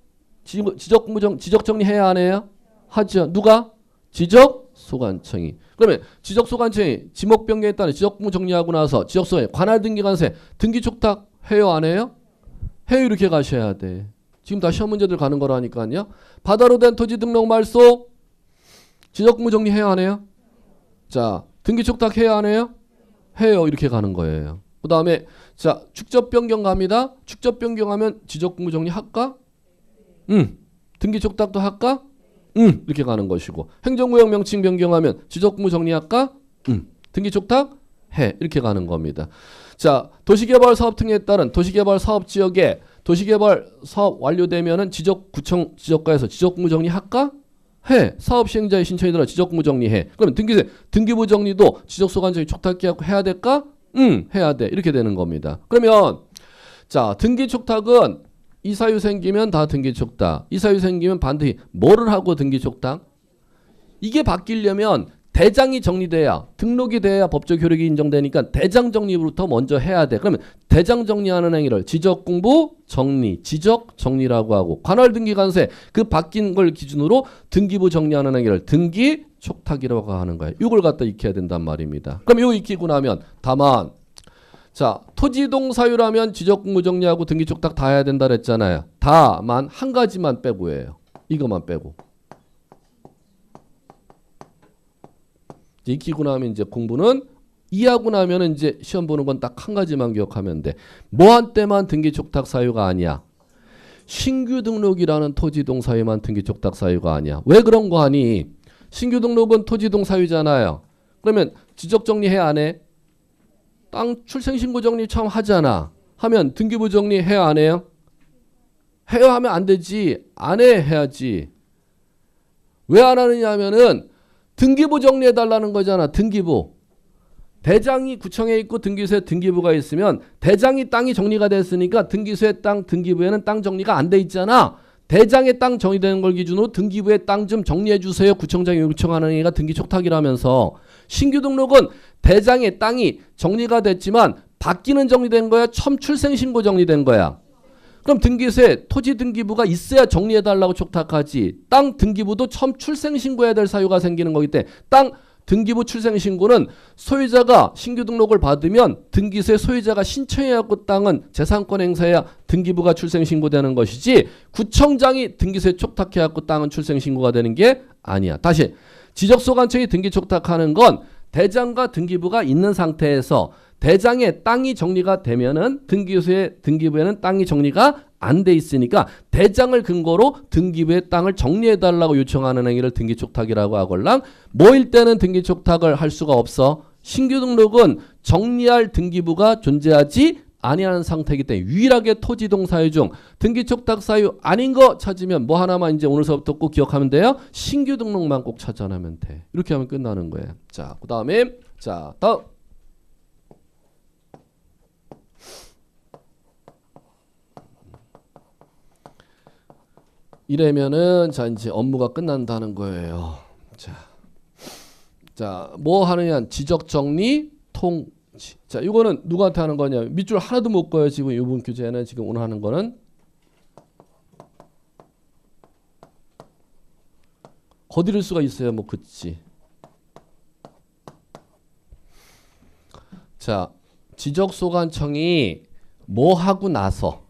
지적 정리해야 안 해요? 하죠. 누가? 지적소관청이. 그러면 지적소관청이 지목 변경에 따른 지적공부 정리하고 나서 지적소관청이 관할등기관서에 등기 촉탁 해요 안 해요? 해요. 이렇게 가셔야 돼. 지금 다 시험 문제들 가는 거라니까요. 바다로 된 토지 등록 말소 지적공부 정리해야 안 해요? 자 등기 촉탁해야 안 해요? 해요. 이렇게 가는 거예요. 그 다음에 자 축적 변경 갑니다. 축적 변경하면 지적공부 정리할까? 등기 촉탁도 할까? 이렇게 가는 것이고 행정구역 명칭 변경하면 지적공부 정리할까? 등기 촉탁? 해. 이렇게 가는 겁니다. 자 도시개발 사업 등에 따른 도시개발 사업 지역에 도시개발 사업 완료되면은 지적구청 지적과에서 지적공부 정리할까? 해. 사업 시행자의 신청이 들어 지적공부 정리해. 그러면 등기세 등기부 정리도 지적소관청이 촉탁해야 해야 될까? 해야 돼. 이렇게 되는 겁니다. 그러면 자 등기 촉탁은 이 사유 생기면 다 등기 촉탁. 이 사유 생기면 반드시 뭐를 하고 등기 촉탁? 이게 바뀌려면 대장이 정리돼야 등록이 돼야 법적 효력이 인정되니까 대장 정리부터 먼저 해야 돼. 그러면 대장 정리하는 행위를 지적공부 정리, 지적 정리라고 하고 관할등기관서에 그 바뀐 걸 기준으로 등기부 정리하는 행위를 등기 촉탁이라고 하는 거예요. 이걸 갖다 익혀야 된단 말입니다. 그럼 이거 익히고 나면 다만 자 토지이동 사유라면 지적공부 정리하고 등기 촉탁 다 해야 된다 그랬잖아요. 다만 한 가지만 빼고 해요. 이것만 빼고. 익히고 나면 이제 공부는 이해하고 나면 이제 시험 보는 건 딱 한 가지만 기억하면 돼. 뭐한 때만 등기 촉탁 사유가 아니야. 신규 등록이라는 토지이동 사유만 등기 촉탁 사유가 아니야. 왜 그런 거 하니? 신규 등록은 토지이동 사유잖아요. 그러면 지적 정리 해 안 해? 땅 출생신고 정리 처음 하잖아. 하면 등기부 정리 해 안 해요? 해요 하면 안 되지. 안 해 해야지. 왜 안 하느냐 하면은 등기부 정리해달라는 거잖아. 등기부. 대장이 구청에 있고 등기소에 등기부가 있으면 대장이 땅이 정리가 됐으니까 등기소의 땅 등기부에는 땅 정리가 안 돼 있잖아. 대장의 땅 정리되는 걸 기준으로 등기부의 땅 좀 정리해 주세요. 구청장이 요청하는 얘기가 등기 촉탁이라면서 신규 등록은 대장의 땅이 정리가 됐지만 바뀌는 정리된 거야? 처음 출생신고 정리된 거야? 그럼 등기소에 토지 등기부가 있어야 정리해달라고 촉탁하지. 땅 등기부도 처음 출생신고해야 될 사유가 생기는 거기 때문에 땅 등기부 출생신고는 소유자가 신규 등록을 받으면 등기소에 소유자가 신청해갖고 땅은 재산권 행사해야 등기부가 출생신고되는 것이지 구청장이 등기소에 촉탁해갖고 땅은 출생신고가 되는 게 아니야. 다시 지적소관청이 등기 촉탁하는 건 대장과 등기부가 있는 상태에서 대장에 땅이 정리가 되면은 등기부에는 땅이 정리가 안 돼 있으니까 대장을 근거로 등기부에 땅을 정리해달라고 요청하는 행위를 등기촉탁이라고 하걸랑 뭐일 때는 등기촉탁을 할 수가 없어. 신규 등록은 정리할 등기부가 존재하지 아니하는 상태이기 때문에 유일하게 토지동 사유 중 등기촉탁 사유 아닌 거 찾으면 뭐 하나만 이제 오늘서부터 꼭 기억하면 돼요. 신규 등록만 꼭 찾아내면 돼. 이렇게 하면 끝나는 거예요. 자, 그 다음에 자 다음. 이래면은 자 이제 업무가 끝난다는 거예요. 자, 뭐 하느냐? 지적 정리 통지. 자, 이거는 누구한테 하는 거냐? 밑줄 하나도 못 그어요. 지금 이번 교재는 지금 오늘 하는 거는 거드릴 수가 있어요. 뭐 그치. 자, 지적소관청이 뭐 하고 나서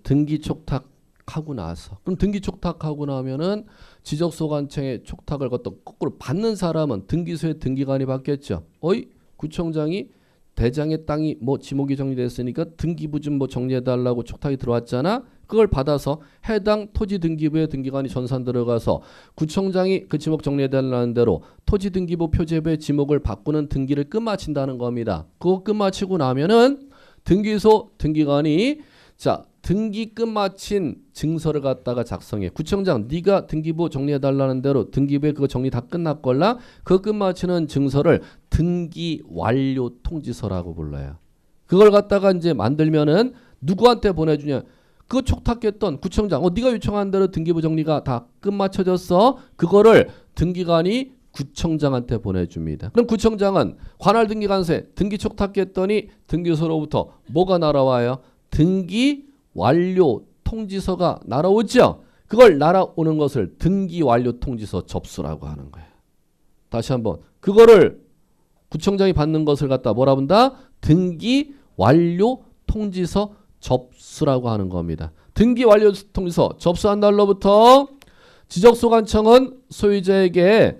등기 촉탁하고 나서 그럼 등기 촉탁하고 나면은 지적소관청의 촉탁을 거꾸로 받는 사람은 등기소의 등기관이 받겠죠. 어이 구청장이 대장의 땅이 뭐 지목이 정리됐으니까 등기부 좀 뭐 정리해달라고 촉탁이 들어왔잖아. 그걸 받아서 해당 토지등기부의 등기관이 전산 들어가서 구청장이 그 지목 정리해달라는 대로 토지등기부 표제부의 지목을 바꾸는 등기를 끝마친다는 겁니다. 그거 끝마치고 나면은 등기소 등기관이 자 등기 끝마친 증서를 갖다가 작성해. 구청장 네가 등기부 정리해달라는 대로 등기부에 그거 정리 다 끝났걸라 그 끝마치는 증서를 등기 완료 통지서라고 불러요. 그걸 갖다가 이제 만들면은 누구한테 보내주냐. 그거 촉탁했던 구청장 네가 요청한 대로 등기부 정리가 다 끝마쳐졌어. 그거를 등기관이 구청장한테 보내줍니다. 그럼 구청장은 관할 등기관세 등기 촉탁했더니 등기소로부터 뭐가 날아와요? 등기 완료 통지서가 날아오죠. 그걸 날아오는 것을 등기 완료 통지서 접수라고 하는 거예요. 다시 한번 그거를 구청장이 받는 것을 갖다 뭐라 본다? 등기 완료 통지서 접수라고 하는 겁니다. 등기 완료 통지서 접수한 날로부터 지적소관청은 소유자에게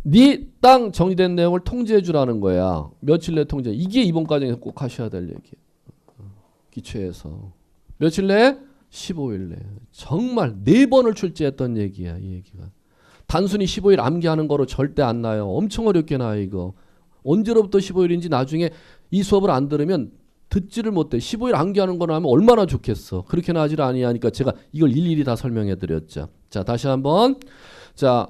네 땅 정리된 내용을 통지해 주라는 거야. 며칠 내 통지. 이게 이번 과정에서 꼭 하셔야 될 얘기예요. 기초에서. 며칠 내에? 15일 내에. 정말 4번을 출제했던 얘기야. 이 얘기가. 단순히 15일 암기하는 거로 절대 안 나요. 엄청 어렵게 나요. 이거. 언제로부터 15일인지 나중에 이 수업을 안 들으면 듣지를 못해. 15일 암기하는 거나 하면 얼마나 좋겠어. 그렇게 나지를 아니하니까 제가 이걸 일일이 다 설명해 드렸죠. 자, 다시 한번. 자,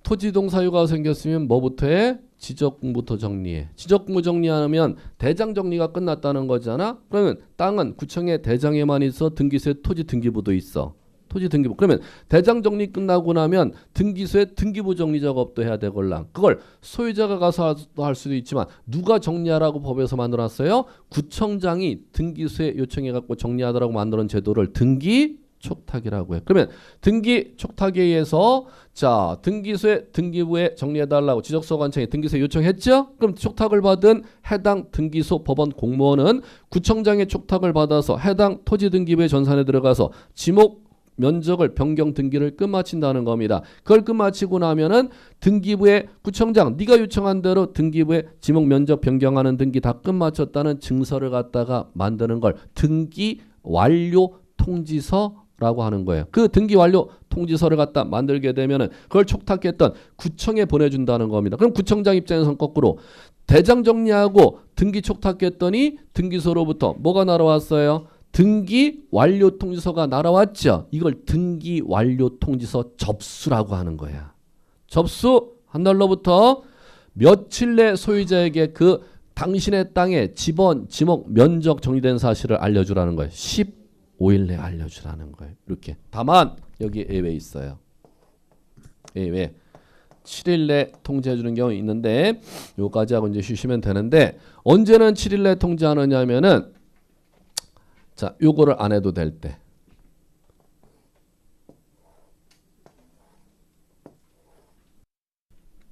토지동 사유가 생겼으면 뭐부터 해? 지적공부터 정리해. 지적공부 정리하면 대장 정리가 끝났다는 거잖아. 그러면 땅은 구청의 대장에만 있어. 등기소에 토지 등기부도 있어. 토지 등기부. 그러면 대장 정리 끝나고 나면 등기소에 등기부 정리 작업도 해야 되걸랑. 그걸 소유자가 가서 할 수도 있지만 누가 정리하라고 법에서 만들어놨어요? 구청장이 등기소에 요청해갖고 정리하더라고 만드는 제도를 등기 촉탁이라고 해. 그러면 등기 촉탁에 의해서 자 등기소에 등기부에 정리해달라고 지적소관청에 등기소에 요청했죠. 그럼 촉탁을 받은 해당 등기소 법원 공무원은 구청장의 촉탁을 받아서 해당 토지등기부의 전산에 들어가서 지목 면적을 변경 등기를 끝마친다는 겁니다. 그걸 끝마치고 나면은 등기부에 구청장 네가 요청한 대로 등기부에 지목 면적 변경하는 등기 다 끝마쳤다는 증서를 갖다가 만드는 걸 등기 완료 통지서라고 하는 거예요. 그 등기 완료 통지서를 갖다 만들게 되면은 그걸 촉탁했던 구청에 보내준다는 겁니다. 그럼 구청장 입장에서는 거꾸로 대장 정리하고 등기 촉탁했더니 등기소로부터 뭐가 날아왔어요? 등기 완료 통지서가 날아왔죠. 이걸 등기 완료 통지서 접수라고 하는 거야. 접수한 날로부터 며칠 내 소유자에게 그 당신의 땅에 지번, 지목, 면적 정리된 사실을 알려주라는 거예요. 15일 내에 알려주라는 거예요. 이렇게. 다만 여기 예외 있어요. 예외. 7일 내 통지해 주는 경우 있는데 요까지 하고 이제 쉬시면 되는데 언제는 7일 내 통지하느냐 하면은 자, 요거를 안 해도 될 때.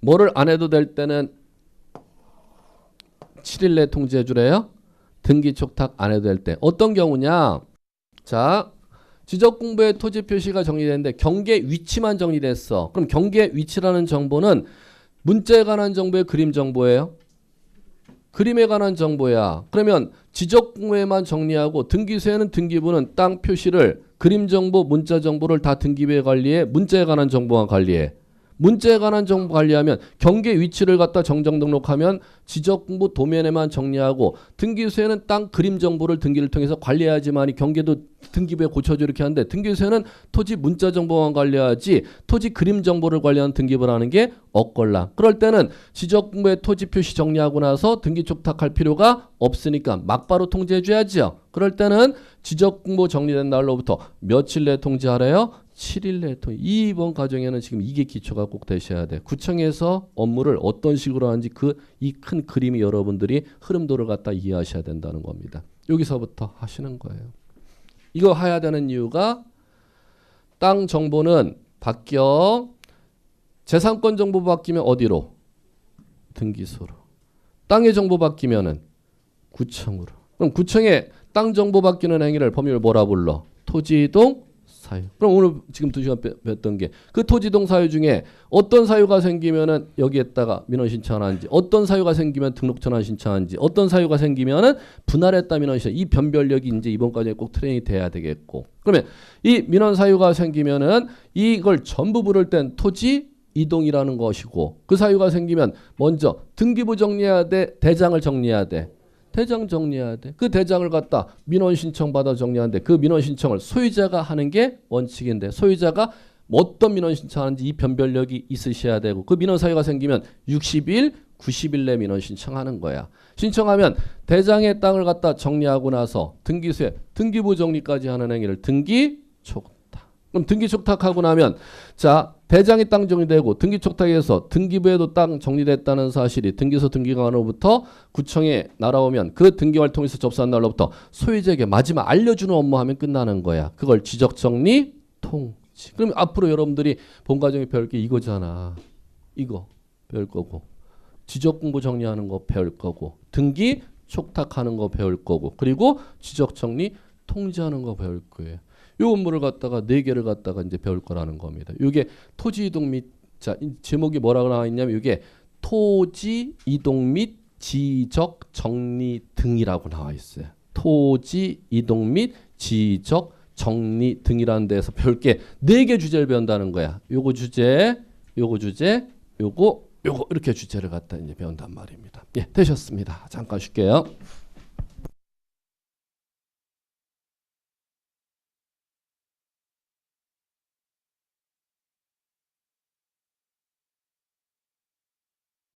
뭐를 안 해도 될 때는 7일 내 통지해 주래요. 등기 촉탁 안 해도 될 때. 어떤 경우냐? 자, 지적공부의 토지 표시가 정리되는데 경계 위치만 정리됐어. 그럼 경계 위치라는 정보는 문자에 관한 정보의 그림 정보예요. 그림에 관한 정보야. 그러면 지적공부에만 정리하고 등기소에는 등기부는 땅 표시를 그림 정보, 문자 정보를 다 등기부에 관리해. 문자에 관한 정보만 관리해. 문자에 관한 정보 관리하면 경계 위치를 갖다 정정 등록하면 지적공부 도면에만 정리하고 등기소에는 땅 그림 정보를 등기를 통해서 관리해야지만 이 경계도 등기부에 고쳐줘 이렇게 하는데 등기소에는 토지 문자 정보만 관리하지 토지 그림 정보를 관리하는 등기부라는 게 없걸라. 그럴 때는 지적공부에 토지 표시 정리하고 나서 등기 촉탁할 필요가 없으니까 막바로 통지해 줘야죠. 그럴 때는 지적공부 정리된 날로부터 며칠 내에 통지하래요? 7일 내에 통지. 이번 과정에는 지금 이게 기초가 꼭 되셔야 돼. 구청에서 업무를 어떤 식으로 하는지 이 큰 그림이 여러분들이 흐름도를 갖다 이해하셔야 된다는 겁니다. 여기서부터 하시는 거예요. 이거 해야 되는 이유가 땅 정보는 바뀌어. 재산권 정보 바뀌면 어디로? 등기소로. 땅의 정보 바뀌면은 구청으로. 그럼 구청에 땅 정보 바뀌는 행위를 법률 뭐라 불러? 토지이동 사유. 그럼 오늘 지금 2시간 뵀던 게 그 토지이동 사유 중에 어떤 사유가 생기면은 여기에다가 민원 신청하는지, 어떤 사유가 생기면 등록 전환 신청하는지, 어떤 사유가 생기면은 분할했다 민원 신청. 이 변별력이 이제 이번 과정에 꼭 트레이닝이 돼야 되겠고. 그러면 이 민원 사유가 생기면은 이걸 전부 부를 땐 토지 이동이라는 것이고 그 사유가 생기면 먼저 등기부 정리해야 돼, 대장을 정리해야 돼. 대장 정리해야 돼. 그 대장을 갖다 민원 신청 받아 정리하는데 그 민원 신청을 소유자가 하는 게 원칙인데 소유자가 어떤 민원 신청하는지 이 변별력이 있으셔야 되고 그 민원 사유가 생기면 60일, 90일 내 민원 신청하는 거야. 신청하면 대장의 땅을 갖다 정리하고 나서 등기소에 등기부 정리까지 하는 행위를 등기 촉탁. 그럼 등기 촉탁하고 나면 자 대장이 땅 정리되고 등기 촉탁에서 등기부에도 땅 정리됐다는 사실이 등기소 등기관으로부터 구청에 날아오면 그 등기 활동에서 접수한 날로부터 소유자에게 마지막 알려주는 업무하면 끝나는 거야. 그걸 지적정리 통지. 그럼 앞으로 여러분들이 본 과정에 배울 게 이거잖아. 이거 배울 거고 지적공부 정리하는 거 배울 거고 등기 촉탁하는 거 배울 거고 그리고 지적정리 통지하는 거 배울 거예요. 요 업무를 갖다가 4개를 갖다가 이제 배울 거라는 겁니다. 이게 토지 이동 및 자, 제목이 뭐라고 나와 있냐면 이게 토지 이동 및 지적 정리 등이라고 나와 있어요. 토지 이동 및 지적 정리 등이라는 데서 배울 게 4개 주제를 배운다는 거야. 요거 주제, 요거 주제, 요거 이렇게 주제를 갖다 이제 배운단 말입니다. 예, 되셨습니다. 잠깐 쉴게요.